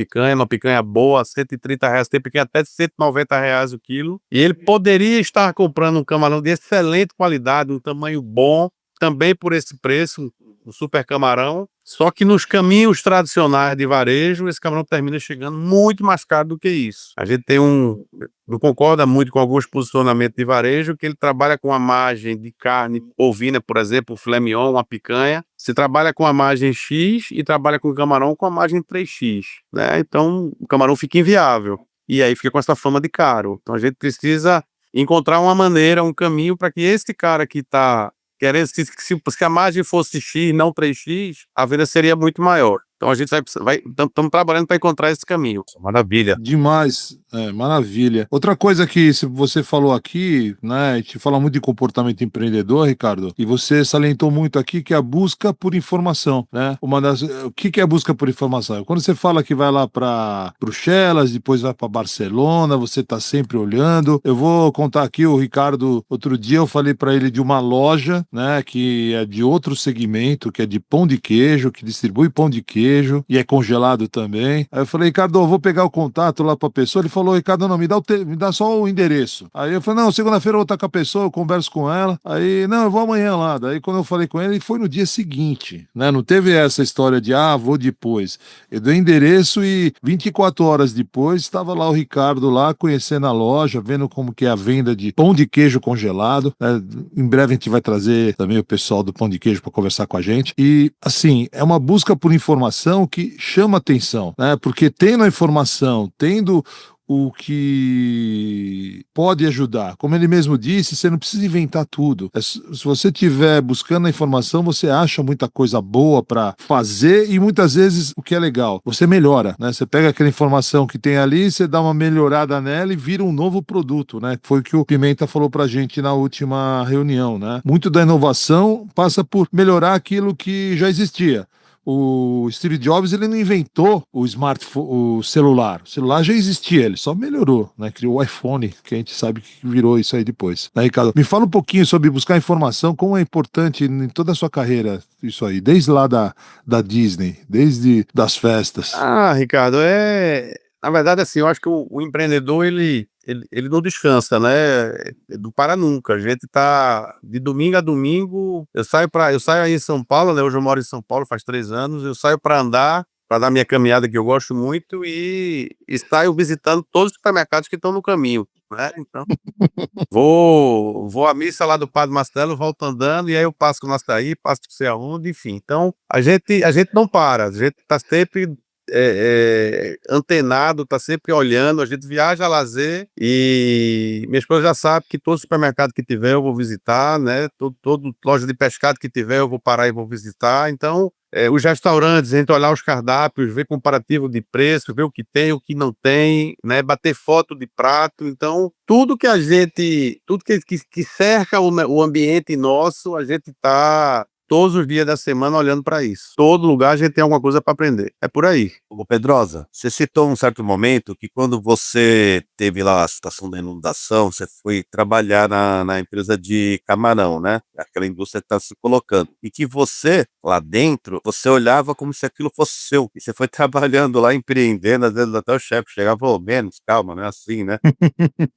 picanha boa, R$130, tem picanha até de R$190 o quilo, e ele poderia estar comprando um camarão de excelente qualidade, um tamanho bom, também por esse preço, um super camarão, só que nos caminhos tradicionais de varejo, esse camarão termina chegando muito mais caro do que isso. A gente não concorda muito com alguns posicionamentos de varejo, que ele trabalha com a margem de carne bovina, por exemplo, o filé mignon, uma picanha, você trabalha com a margem X e trabalha com o camarão com a margem 3X, né? Então, o camarão fica inviável. E aí fica com essa fama de caro. Então, a gente precisa encontrar uma maneira, um caminho para que esse cara que está querendo, se a margem fosse X, não 3X, a venda seria muito maior. Então a gente estamos trabalhando para encontrar esse caminho. Maravilha. Demais, maravilha. Outra coisa que você falou aqui, né, a gente fala muito de comportamento empreendedor, Ricardo, e você salientou muito aqui que é a busca por informação, né? O que é a busca por informação? Quando você fala que vai lá para Bruxelas, depois vai para Barcelona, você está sempre olhando. Eu vou contar aqui, o Ricardo, outro dia eu falei para ele de uma loja, né, que é de outro segmento, que é de pão de queijo, que distribui pão de queijo, queijo e é congelado também. Aí eu falei, Ricardo, eu vou pegar o contato lá pra pessoa. Ele falou, Ricardo, não, me dá só o endereço. Aí eu falei, não, segunda-feira eu vou estar com a pessoa, eu converso com ela. Aí, não, eu vou amanhã lá. Daí quando eu falei com ele foi no dia seguinte, né? Não teve essa história de, vou depois. Eu dei o endereço e 24 horas depois estava lá o Ricardo lá, conhecendo a loja, vendo como que é a venda de pão de queijo congelado, né? Em breve a gente vai trazer também o pessoal do pão de queijo para conversar com a gente. E, assim, é uma busca por informação que chama atenção, né? Porque tendo a informação, tendo o que pode ajudar. Como ele mesmo disse, você não precisa inventar tudo. Se você estiver buscando a informação, você acha muita coisa boa para fazer e muitas vezes o que é legal, você melhora, né? Você pega aquela informação que tem ali, você dá uma melhorada nela e vira um novo produto, né? Foi o que o Pimenta falou pra gente na última reunião, né? Muito da inovação passa por melhorar aquilo que já existia. O Steve Jobs, ele não inventou o smartphone, o celular. O celular já existia, ele só melhorou, né? Criou o iPhone, que a gente sabe que virou isso aí depois. Né, Ricardo? Me fala um pouquinho sobre buscar informação, como é importante em toda a sua carreira isso aí, desde lá da Disney, desde das festas. Ricardo, na verdade, assim, eu acho que o empreendedor, ele não descansa, né? Ele não para nunca. A gente tá de domingo a domingo. Eu saio aí em São Paulo, né? Hoje eu moro em São Paulo faz 3 anos. Eu saio para andar, para dar minha caminhada que eu gosto muito e saio visitando todos os supermercados que estão no caminho, né? Então, vou à missa lá do Padre Marcelo, volto andando e aí eu passo no Açaí, passo não sei aonde, enfim. Então, a gente não para, a gente tá sempre antenado, tá sempre olhando, a gente viaja a lazer e minha esposa já sabe que todo supermercado que tiver eu vou visitar, né? Todo loja de pescado que tiver eu vou parar e vou visitar. Então, os restaurantes, a gente olhar os cardápios, ver comparativo de preço, ver o que tem, o que não tem, né? Bater foto de prato. Então, tudo que cerca o ambiente nosso, a gente tá todos os dias da semana olhando para isso. Todo lugar a gente tem alguma coisa para aprender. É por aí. Ô Pedrosa, você citou um certo momento que quando você teve lá a situação da inundação, você foi trabalhar na empresa de camarão, né? Aquela indústria que está se colocando. E que você, lá dentro, você olhava como se aquilo fosse seu. E você foi trabalhando lá, empreendendo, às vezes até o chefe chegava, menos, calma, não é assim, né?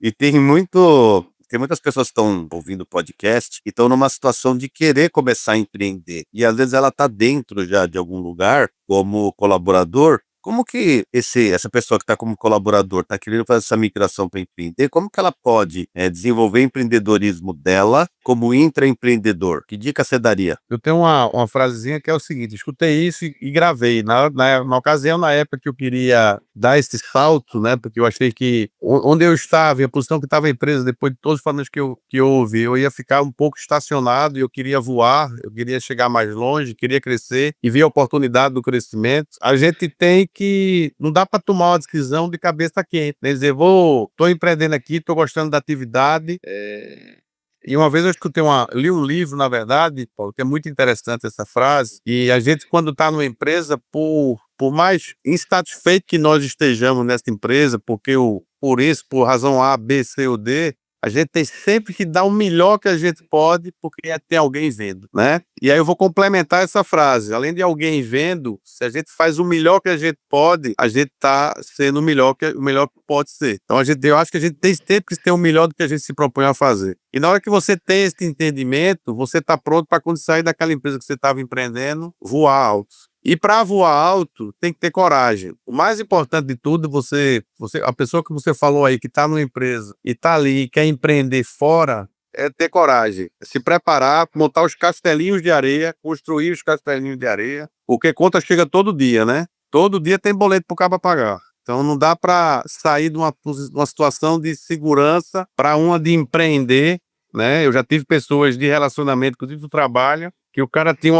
E tem muitas pessoas que estão ouvindo o podcast e estão numa situação de querer começar a empreender. E às vezes ela está dentro já de algum lugar como colaborador. Como que essa pessoa que está como colaborador está querendo fazer essa migração para empreender? Como que ela pode desenvolver o empreendedorismo dela como intraempreendedor? Que dica você daria? Eu tenho uma frasezinha que é o seguinte: escutei isso e gravei. Na ocasião, na época que eu queria dar esse salto, né? Porque eu achei que onde eu estava, e a posição que estava a empresa, depois de todos os fatores que eu ouvi, eu ia ficar um pouco estacionado e eu queria voar, eu queria chegar mais longe, queria crescer e ver a oportunidade do crescimento. A gente tem que. Não dá para tomar uma decisão de cabeça quente, né? Dizer, tô empreendendo aqui, tô gostando da atividade. E uma vez eu li um livro, na verdade, Paulo, que é muito interessante essa frase, e a gente, quando está numa empresa, por mais insatisfeito que nós estejamos nessa empresa, por razão A, B, C ou D, a gente tem sempre que dar o melhor que a gente pode, porque tem alguém vendo, né? E aí eu vou complementar essa frase. Além de alguém vendo, se a gente faz o melhor que a gente pode, a gente está sendo o melhor que pode ser. Então eu acho que a gente tem sempre que ter o melhor do que a gente se propõe a fazer. E na hora que você tem esse entendimento, você está pronto para, quando sair daquela empresa que você estava empreendendo, voar alto. E para voar alto, tem que ter coragem. O mais importante de tudo, a pessoa que você falou aí, que está numa empresa e está ali e quer empreender fora, é ter coragem. É se preparar, montar os castelinhos de areia, construir os castelinhos de areia, porque conta chega todo dia, né? Todo dia tem boleto pro cara pagar. Então não dá para sair de uma situação de segurança para uma de empreender, né? Eu já tive pessoas de relacionamento, inclusive do trabalho, que o cara tinha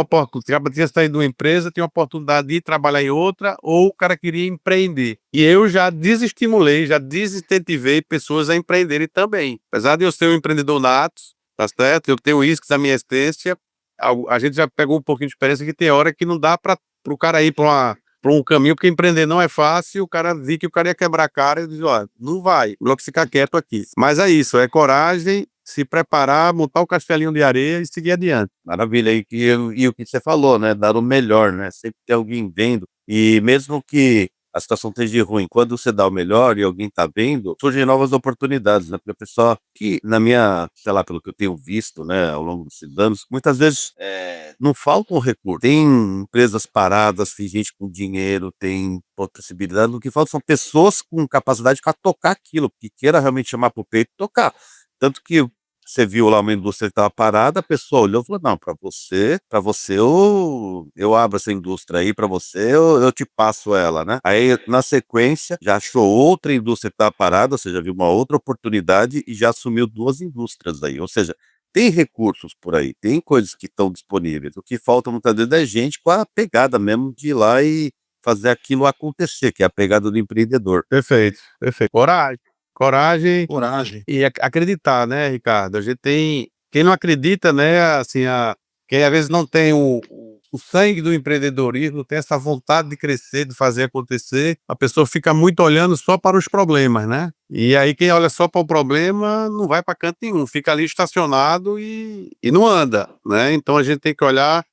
tinha saído de uma empresa, tinha uma oportunidade de ir trabalhar em outra, ou o cara queria empreender. E eu já desestimulei, já desincentivei pessoas a empreenderem também. Apesar de eu ser um empreendedor nato, tá certo? Eu tenho isso da minha essência, a gente já pegou um pouquinho de experiência que tem hora que não dá para o cara ir para um caminho, porque empreender não é fácil. O cara viu que o cara ia quebrar a cara e diz, não vai, melhor que ficar quieto aqui. Mas é isso, é coragem, se preparar, montar o castelinho de areia e seguir adiante. Maravilha. E o que você falou, né? Dar o melhor, né? Sempre tem alguém vendo. E mesmo que a situação esteja ruim, quando você dá o melhor e alguém tá vendo, surgem novas oportunidades, né? Porque a pessoa que, na minha, sei lá, pelo que eu tenho visto, né, ao longo desses anos, muitas vezes não faltam recursos. Tem empresas paradas, tem gente com dinheiro, tem possibilidade. O que falta são pessoas com capacidade para tocar aquilo, que queira realmente chamar pro peito e tocar. Tanto que você viu lá uma indústria que estava parada, a pessoa olhou e falou: não, para você eu abro essa indústria aí, para você eu te passo ela, né? Aí na sequência já achou outra indústria que estava parada, ou seja, viu uma outra oportunidade e já assumiu 2 indústrias aí. Ou seja, tem recursos por aí, tem coisas que estão disponíveis. O que falta muitas vezes é gente com a pegada mesmo de ir lá e fazer aquilo acontecer, que é a pegada do empreendedor. Perfeito, perfeito. Coragem Coragem. e acreditar, né, Ricardo? A gente tem quem não acredita, né, assim, quem às vezes não tem o sangue do empreendedorismo, tem essa vontade de crescer, de fazer acontecer, a pessoa fica muito olhando só para os problemas, né? E aí quem olha só para o problema não vai para canto nenhum, fica ali estacionado e não anda, né? Então a gente tem que olhar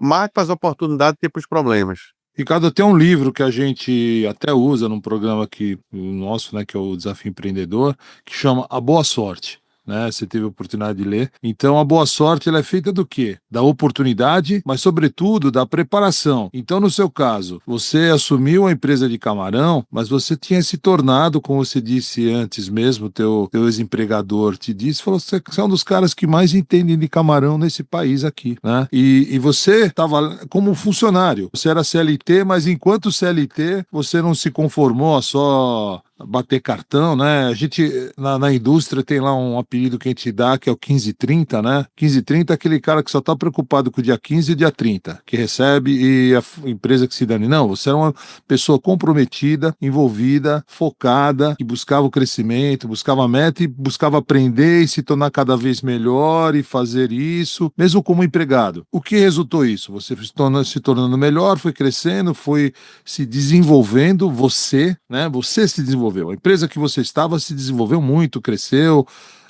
mais para as oportunidades do que para os problemas. Ricardo, tem um livro que a gente até usa num programa aqui nosso, né, que é o Desafio Empreendedor, que chama A Boa Sorte. Né, você teve a oportunidade de ler. Então, a boa sorte ela é feita do quê? Da oportunidade, mas sobretudo da preparação. Então, no seu caso, você assumiu a empresa de camarão, mas você tinha se tornado, como você disse antes mesmo, teu ex-empregador te disse, falou que você é um dos caras que mais entendem de camarão nesse país aqui, né? E você estava como funcionário. Você era CLT, mas enquanto CLT, você não se conformou a só bater cartão, né? A gente, na indústria, tem lá um apelido que a gente dá, que é o 15/30, né? 15/30 é aquele cara que só tá preocupado com o dia 15 e o dia 30, que recebe e a empresa que se dane. Não, você era uma pessoa comprometida, envolvida, focada, que buscava o crescimento, buscava a meta e buscava aprender e se tornar cada vez melhor e fazer isso, mesmo como empregado. O que resultou isso? Você se tornando melhor, foi crescendo, foi se desenvolvendo, você, né? Você se desenvolveu. A empresa que você estava se desenvolveu muito, cresceu,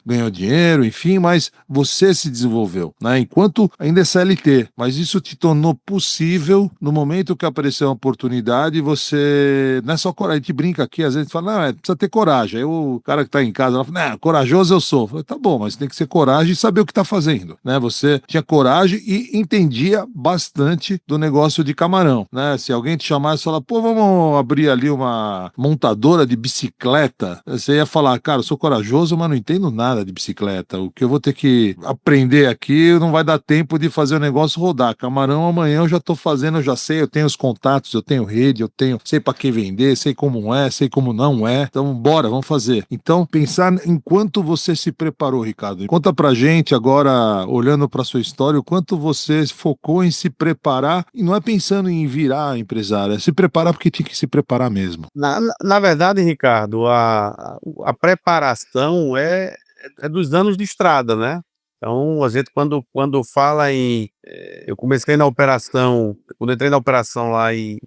ganhou dinheiro, enfim, mas você se desenvolveu, né? Enquanto ainda é CLT, mas isso te tornou possível no momento que apareceu uma oportunidade, você, não é só coragem, a gente brinca aqui, às vezes fala, não, precisa ter coragem. Aí o cara que tá em casa, fala, não, corajoso eu sou. Eu falei, tá bom, mas tem que ser coragem e saber o que tá fazendo, né? Você tinha coragem e entendia bastante do negócio de camarão, né? Se alguém te chamasse e falar, pô, vamos abrir ali uma montadora de bicicleta, você ia falar, cara, eu sou corajoso, mas não entendo nada de bicicleta. O que eu vou ter que aprender aqui não vai dar tempo de fazer o negócio rodar. Camarão amanhã eu já tô fazendo, eu já sei, eu tenho os contatos, eu tenho rede, sei para que vender, sei como é, sei como não é. Então, bora, vamos fazer. Então, pensar em quanto você se preparou, Ricardo. Conta pra gente agora, olhando pra sua história, o quanto você focou em se preparar e não é pensando em virar empresário, é se preparar porque tinha que se preparar mesmo. Na verdade, Ricardo, a preparação é dos anos de estrada, né? Então, a gente quando fala eu comecei na operação, quando entrei na operação lá em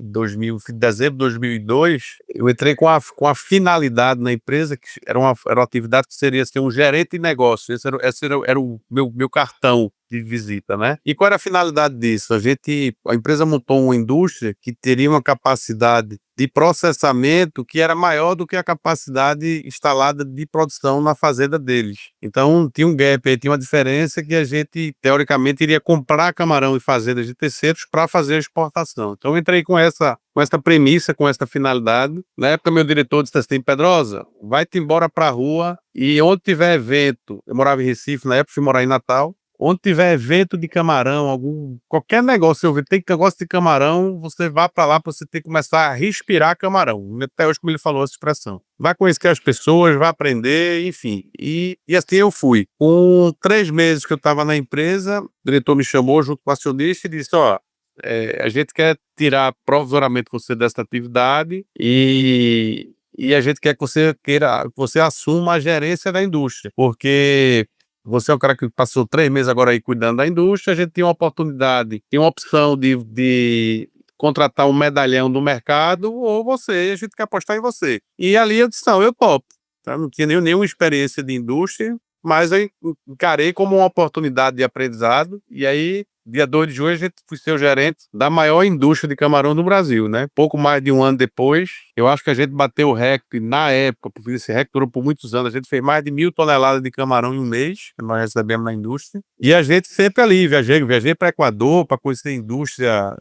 dezembro de 2002, eu entrei com a finalidade na empresa, que era uma atividade que seria ser um gerente de negócio, esse era o meu cartão de visita, né? E qual era a finalidade disso? A empresa montou uma indústria que teria uma capacidade de processamento que era maior do que a capacidade instalada de produção na fazenda deles. Então, tinha um gap aí, tinha uma diferença que a gente, teoricamente, iria comprar camarão em fazendas de terceiros para fazer a exportação. Então, eu entrei com essa premissa, com essa finalidade. Na época, meu diretor disse assim, Pedrosa, vai-te embora para a rua e onde tiver evento, eu morava em Recife na época, fui morar em Natal, onde tiver evento de camarão, qualquer negócio, eu vi, tem negócio de camarão, você vá para lá para você ter que começar a respirar camarão. Até hoje, como ele falou essa expressão. Vai conhecer as pessoas, vai aprender, enfim. E assim eu fui. Com 3 meses que eu estava na empresa, o diretor me chamou junto com o acionista e disse, a gente quer tirar provisoriamente você dessa atividade e a gente quer que você assuma a gerência da indústria, porque você é um cara que passou 3 meses agora aí cuidando da indústria, a gente tem uma oportunidade, tem uma opção de contratar um medalhão do mercado ou a gente quer apostar em você. E ali eu disse, não, eu topo. Tá? Não tinha nenhuma experiência de indústria, mas eu encarei como uma oportunidade de aprendizado e aí dia 2 de junho, a gente fui ser o gerente da maior indústria de camarão do Brasil, né? Pouco mais de um ano depois, eu acho que a gente bateu o recorde na época, porque esse recorde durou por muitos anos. A gente fez mais de 1.000 toneladas de camarão em um mês, que nós recebemos na indústria. E a gente sempre ali, viajei para Equador para conhecer a indústria,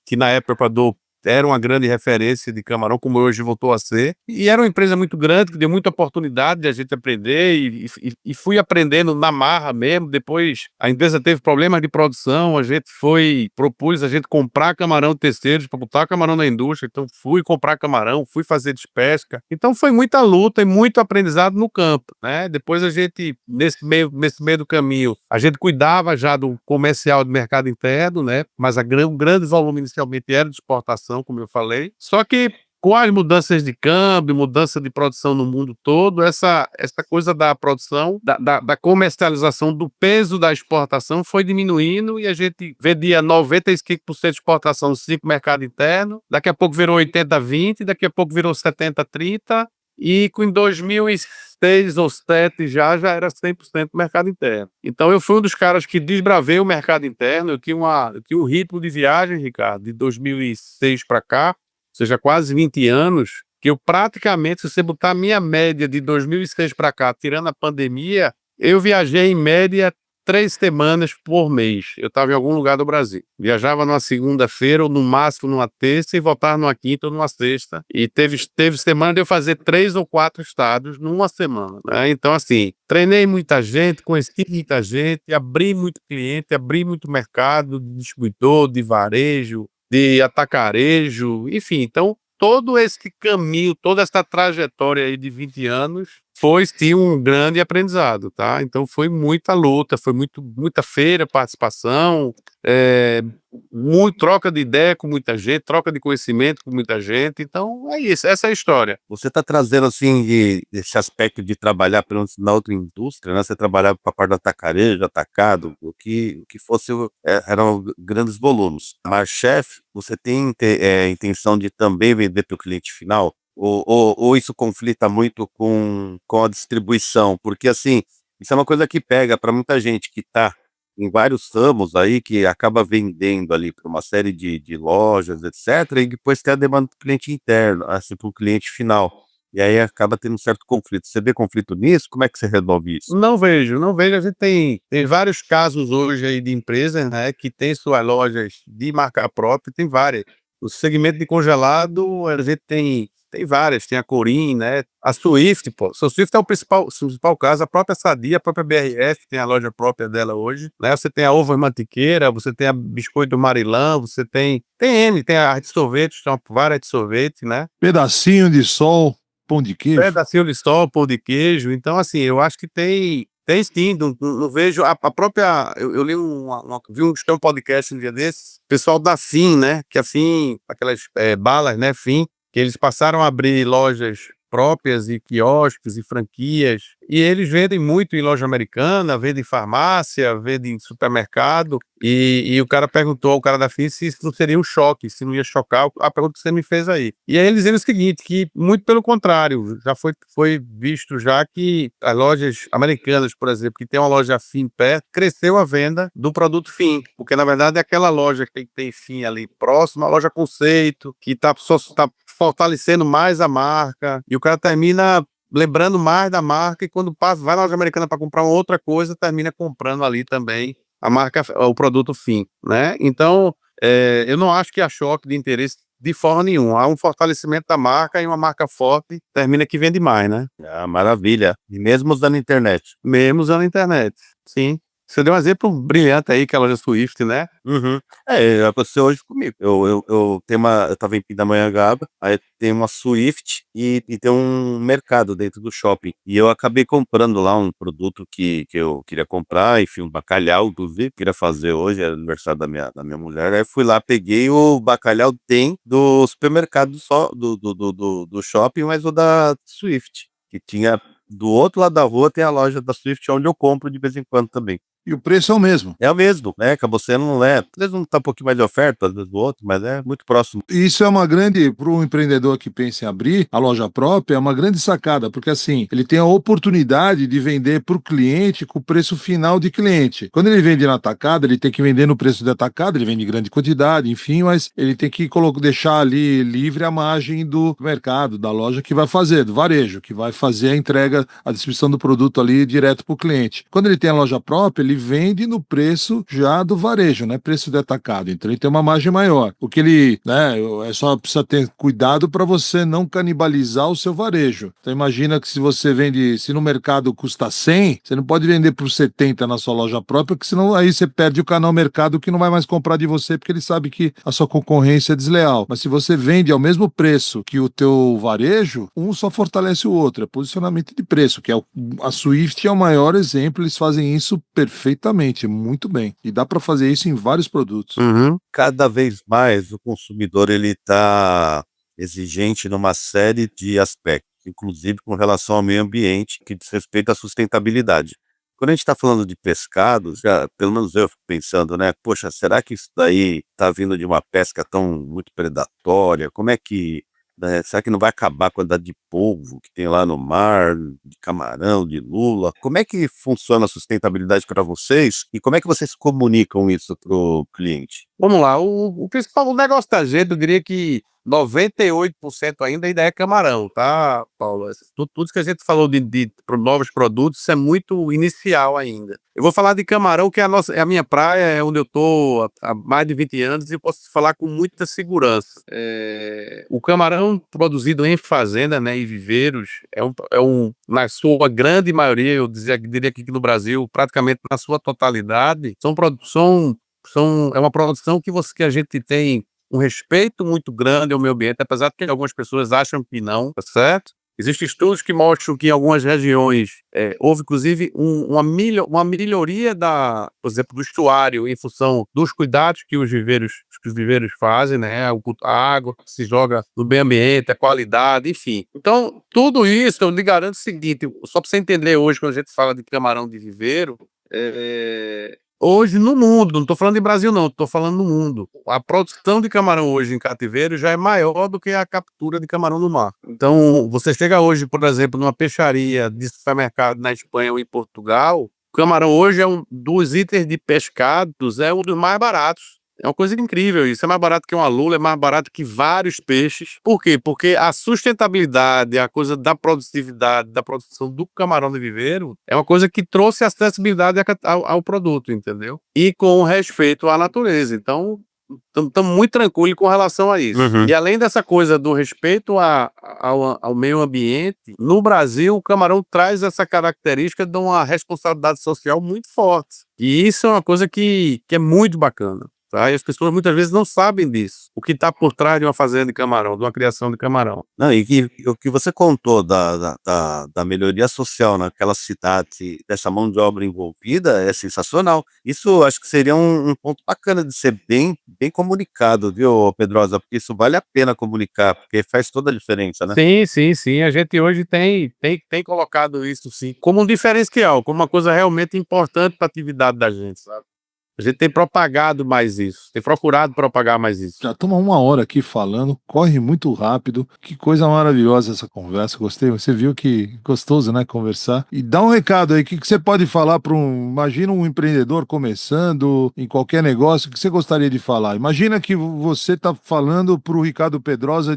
que na época o Equador era uma grande referência de camarão, como hoje voltou a ser. E era uma empresa muito grande, que deu muita oportunidade de a gente aprender, e fui aprendendo na marra mesmo. Depois a empresa teve problemas de produção, a gente propôs a gente comprar camarão de terceiros para botar camarão na indústria. Então fui comprar camarão, fui fazer despesca. Então foi muita luta e muito aprendizado no campo, né? Depois a gente, nesse meio do caminho, a gente cuidava já do comercial do mercado interno, né? Mas o grande volume inicialmente era de exportação, como eu falei. Só que com as mudanças de câmbio, mudança de produção no mundo todo, essa coisa da produção, da comercialização, do peso da exportação foi diminuindo, e a gente vendia 95% de exportação, 5% mercado interno, daqui a pouco virou 80-20, daqui a pouco virou 70-30, e em 2006 ou 2007 já era 100% mercado interno. Então eu fui um dos caras que desbravei o mercado interno. Eu tinha um ritmo de viagem, Ricardo, de 2006 para cá, ou seja, quase 20 anos, que eu praticamente, se você botar a minha média de 2006 para cá, tirando a pandemia, eu viajei em média 3 semanas por mês. Eu estava em algum lugar do Brasil. Viajava numa segunda-feira, ou no máximo numa terça, e voltava numa quinta ou numa sexta. E teve semana de eu fazer 3 ou 4 estados numa semana, né? Então, assim, treinei muita gente, conheci muita gente, abri muito cliente, abri muito mercado de distribuidor, de varejo, de atacarejo, enfim. Então, todo esse caminho, toda essa trajetória aí de 20 anos foi sim um grande aprendizado, tá? Então foi muita luta, foi muita feira, participação, troca de ideia com muita gente, troca de conhecimento com muita gente. Então é isso, essa é a história. Você está trazendo, assim, esse aspecto de trabalhar pelo menos na outra indústria, né? Você trabalhava para a parte do atacarejo, atacado, o que fosse, eram grandes volumes. Mas, chefe, você tem intenção de também vender para o cliente final? Ou isso conflita muito com a distribuição? Porque, assim, isso é uma coisa que pega para muita gente que está em vários ramos aí, que acaba vendendo ali para uma série de lojas, etc., e depois tem a demanda do cliente interno, assim, para o cliente final. E aí acaba tendo um certo conflito. Você vê conflito nisso? Como é que você resolve isso? Não vejo, não vejo. A gente tem vários casos hoje aí de empresas, né, que tem suas lojas de marca própria, tem várias. O segmento de congelado, a gente tem várias, tem a Corim, né, a Swift, pô. A Swift é o principal caso, a própria Sadia, a própria BRF tem a loja própria dela hoje, né? Você tem a Ovas Mantiqueira, você tem a Biscoito Marilã, você tem a Arte Sorvete, são várias de sorvete, né? Pedacinho de sol, pão de queijo. Pedacinho de sol, pão de queijo. Então, assim, eu acho que tem sim, não vejo a própria. Eu li vi um podcast um dia desses, pessoal da FIM, né? Que a FIM, aquelas balas, né? FIM, que eles passaram a abrir lojas próprias e quiosques e franquias, e eles vendem muito em loja americana, vendem em farmácia, vendem em supermercado, e o cara perguntou ao cara da FIM se isso não seria um choque, se não ia chocar a pergunta que você me fez aí. E aí eles dizem o seguinte, que muito pelo contrário, já foi visto já que as lojas americanas, por exemplo, que tem uma loja FIM perto, cresceu a venda do produto FIM, porque na verdade é aquela loja que tem FIM ali próximo, a loja conceito, que tá fortalecendo mais a marca, e o cara termina lembrando mais da marca, e quando vai na loja americana para comprar uma outra coisa, termina comprando ali também a marca, o produto FIM, né? Então, eu não acho que há choque de interesse de forma nenhuma. Há um fortalecimento da marca, e uma marca forte termina que vende mais, né? Ah, maravilha. E mesmo usando a internet? Mesmo usando a internet, sim. Você deu um exemplo brilhante aí, que é a loja Swift, né? Uhum. Aconteceu hoje comigo. Eu tava em Pindamonhangaba, aí tem uma Swift e tem um mercado dentro do shopping. E eu acabei comprando lá um produto que eu queria comprar, enfim, um bacalhau, inclusive, queria fazer hoje, é aniversário da minha mulher. Aí fui lá, peguei o bacalhau, tem do supermercado só, do shopping, mas o da Swift, que tinha do outro lado da rua, tem a loja da Swift, onde eu compro de vez em quando também. E o preço é o mesmo. É o mesmo, né? Acabou sendo, não é. Às vezes não tá um pouquinho mais de oferta, às vezes do outro, mas é muito próximo. Isso é uma grande, para um empreendedor que pensa em abrir a loja própria, é uma grande sacada, porque assim, ele tem a oportunidade de vender para o cliente com o preço final de cliente. Quando ele vende na atacada, ele tem que vender no preço de atacado, ele vende em grande quantidade, enfim, mas ele tem que deixar ali livre a margem do mercado, da loja que vai fazer, do varejo, que vai fazer a entrega, a distribuição do produto ali direto para o cliente. Quando ele tem a loja própria, ele vende no preço já do varejo, né? Preço de atacado. Então ele tem uma margem maior. O que ele, né, é só precisa ter cuidado para você não canibalizar o seu varejo. Então imagina que se você vende, se no mercado custa 100, você não pode vender por 70 na sua loja própria, porque senão aí você perde o canal mercado que não vai mais comprar de você, porque ele sabe que a sua concorrência é desleal. Mas se você vende ao mesmo preço que o teu varejo, um só fortalece o outro. É posicionamento de preço, que é a Swift é o maior exemplo, eles fazem isso perfeitamente, muito bem. E dá para fazer isso em vários produtos. Cada vez mais o consumidor ele está exigente numa série de aspectos, inclusive com relação ao meio ambiente, que diz respeito à sustentabilidade. Quando a gente está falando de pescados, já, pelo menos eu fico pensando, né? Poxa, será que isso daí está vindo de uma pesca tão muito predatória? Como é que, né, será que não vai acabar com a quantidade de polvo que tem lá no mar, de camarão, de lula? Como é que funciona a sustentabilidade para vocês e como é que vocês comunicam isso para o cliente? Vamos lá, o principal negócio da gente, eu diria que 98% ainda é camarão, tá, Paulo? Tudo isso que a gente falou de novos produtos, isso é muito inicial ainda. Eu vou falar de camarão, que é a minha praia, é onde eu tô há mais de 20 anos e posso falar com muita segurança. O camarão produzido em fazenda, né, em viveiros, na sua grande maioria, diria aqui que no Brasil, praticamente na sua totalidade, é uma produção que a gente tem um respeito muito grande ao meio ambiente, apesar de que algumas pessoas acham que não, tá certo? Existem estudos que mostram que em algumas regiões houve, inclusive, uma melhoria por exemplo, do estuário em função dos cuidados que os viveiros fazem, né? A água que se joga no meio ambiente, a qualidade, enfim. Então, tudo isso, eu lhe garanto o seguinte, só para você entender hoje, quando a gente fala de camarão de viveiro, hoje no mundo, não estou falando de Brasil não, estou falando no mundo. A produção de camarão hoje em cativeiro já é maior do que a captura de camarão no mar. Então, você chega hoje, por exemplo, numa peixaria de supermercado na Espanha ou em Portugal, o camarão hoje dos itens de pescados, é um dos mais baratos. É uma coisa incrível isso. É mais barato que uma lula, é mais barato que vários peixes. Por quê? Porque a sustentabilidade, a coisa da produtividade, da produção do camarão de viveiro, é uma coisa que trouxe acessibilidade ao produto, entendeu? E com respeito à natureza. Então, estamos muito tranquilos com relação a isso. E além dessa coisa do respeito ao meio ambiente, no Brasil, o camarão traz essa característica de uma responsabilidade social muito forte. E isso é uma coisa que é muito bacana. Tá? E as pessoas muitas vezes não sabem disso. O que está por trás de uma fazenda de camarão, de uma criação de camarão. Não, o que você contou da melhoria social naquela cidade, dessa mão de obra envolvida, é sensacional. Isso acho que seria um ponto bacana de ser bem comunicado, viu, Pedrosa? Porque isso vale a pena comunicar, porque faz toda a diferença, né? Sim. A gente hoje tem colocado isso, sim, como um diferencial, como uma coisa realmente importante para a atividade da gente, sabe? A gente tem propagado mais isso, tem procurado propagar mais isso. Já estamos 1 hora aqui falando, corre muito rápido. Que coisa maravilhosa essa conversa, gostei. Você viu que gostoso, né, conversar. E dá um recado aí, o que você pode falar para imagina um empreendedor começando em qualquer negócio, o que você gostaria de falar? Imagina que você está falando para o Ricardo Pedrosa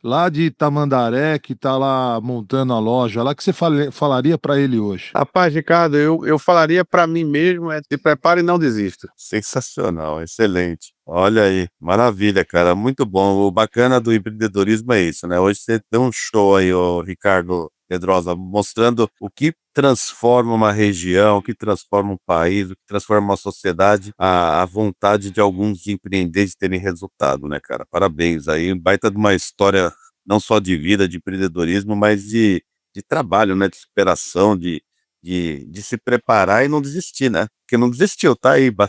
lá de Tamandaré, que está lá montando a loja, lá que você falaria para ele hoje? Rapaz, Ricardo, eu falaria para mim mesmo, se prepare e não desista. Sensacional, excelente. Olha aí, maravilha, cara, muito bom. O bacana do empreendedorismo é isso, né? Hoje você deu um show aí, ô Ricardo Pedrosa, mostrando o que transforma uma região, o que transforma um país, o que transforma uma sociedade, a vontade de alguns de empreender, de terem resultado, né, cara? Parabéns aí, baita de uma história não só de vida, de empreendedorismo, mas de trabalho, né, de superação, de de se preparar e não desistir, né? Porque não desistiu, tá aí, tá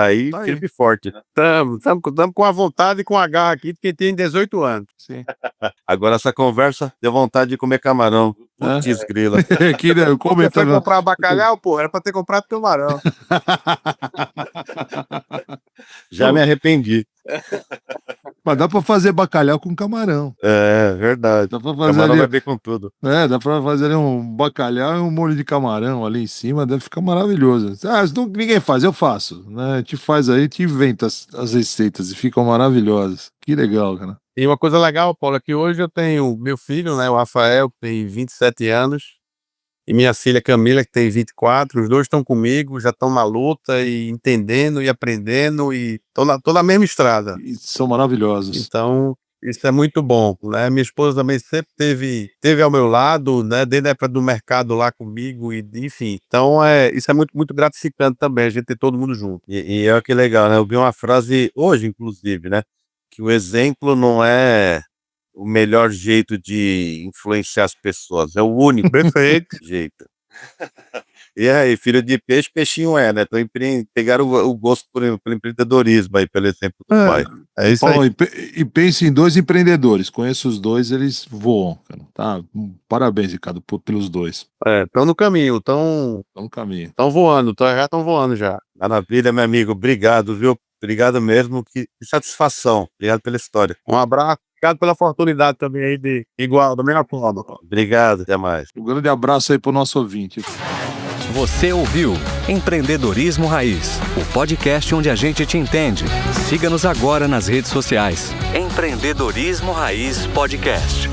aí, tá aí. firme e forte, né? Estamos com a vontade e com a garra aqui de quem tem 18 anos. Sim. Agora essa conversa deu vontade de comer camarão. Putz, grila. Aqui, né, Você foi comentando. comprar bacalhau, pô, era pra ter comprado camarão. Já me arrependi. Mas dá pra fazer bacalhau com camarão. É, verdade. Dá pra fazer Camarão ali, vai bem com tudo. dá pra fazer ali um bacalhau e um molho de camarão ali em cima, deve ficar maravilhoso. Se ninguém faz, eu faço, né? A gente faz aí, a gente inventa as receitas e ficam maravilhosas. Que legal, cara. E uma coisa legal, Paulo, é que hoje eu tenho meu filho, né, o Rafael, que tem 27 anos, e minha filha Camila, que tem 24, os dois estão comigo, já estão na luta e entendendo e aprendendo e tô na mesma estrada. E são maravilhosos. Então, isso é muito bom, né? Minha esposa também sempre teve ao meu lado, né? Desde a época do mercado lá comigo e enfim. Então, isso é muito, muito gratificante também, a gente ter todo mundo junto. E olha que legal, né? Eu vi uma frase hoje, inclusive, né? Que o exemplo não é o melhor jeito de influenciar as pessoas, é o único Perfeito. jeito. E aí, filho de peixe, peixinho é, né? Então pegaram o gosto pelo empreendedorismo aí, pelo exemplo do pai. É isso Paulo, aí. e pense em 2 empreendedores. Conheço os dois, eles voam, cara. Tá? Parabéns, Ricardo, pelos dois. Estão no caminho, estão Estão no caminho. voando, já estão voando já. Maravilha, meu amigo. Obrigado, viu? Obrigado mesmo. Que satisfação. Obrigado pela história. Um abraço, obrigado pela oportunidade também aí de igual, da mesma forma. Obrigado. Até mais. Um grande abraço aí pro nosso ouvinte. Você ouviu Empreendedorismo Raiz, o podcast onde a gente te entende. Siga-nos agora nas redes sociais. Empreendedorismo Raiz Podcast.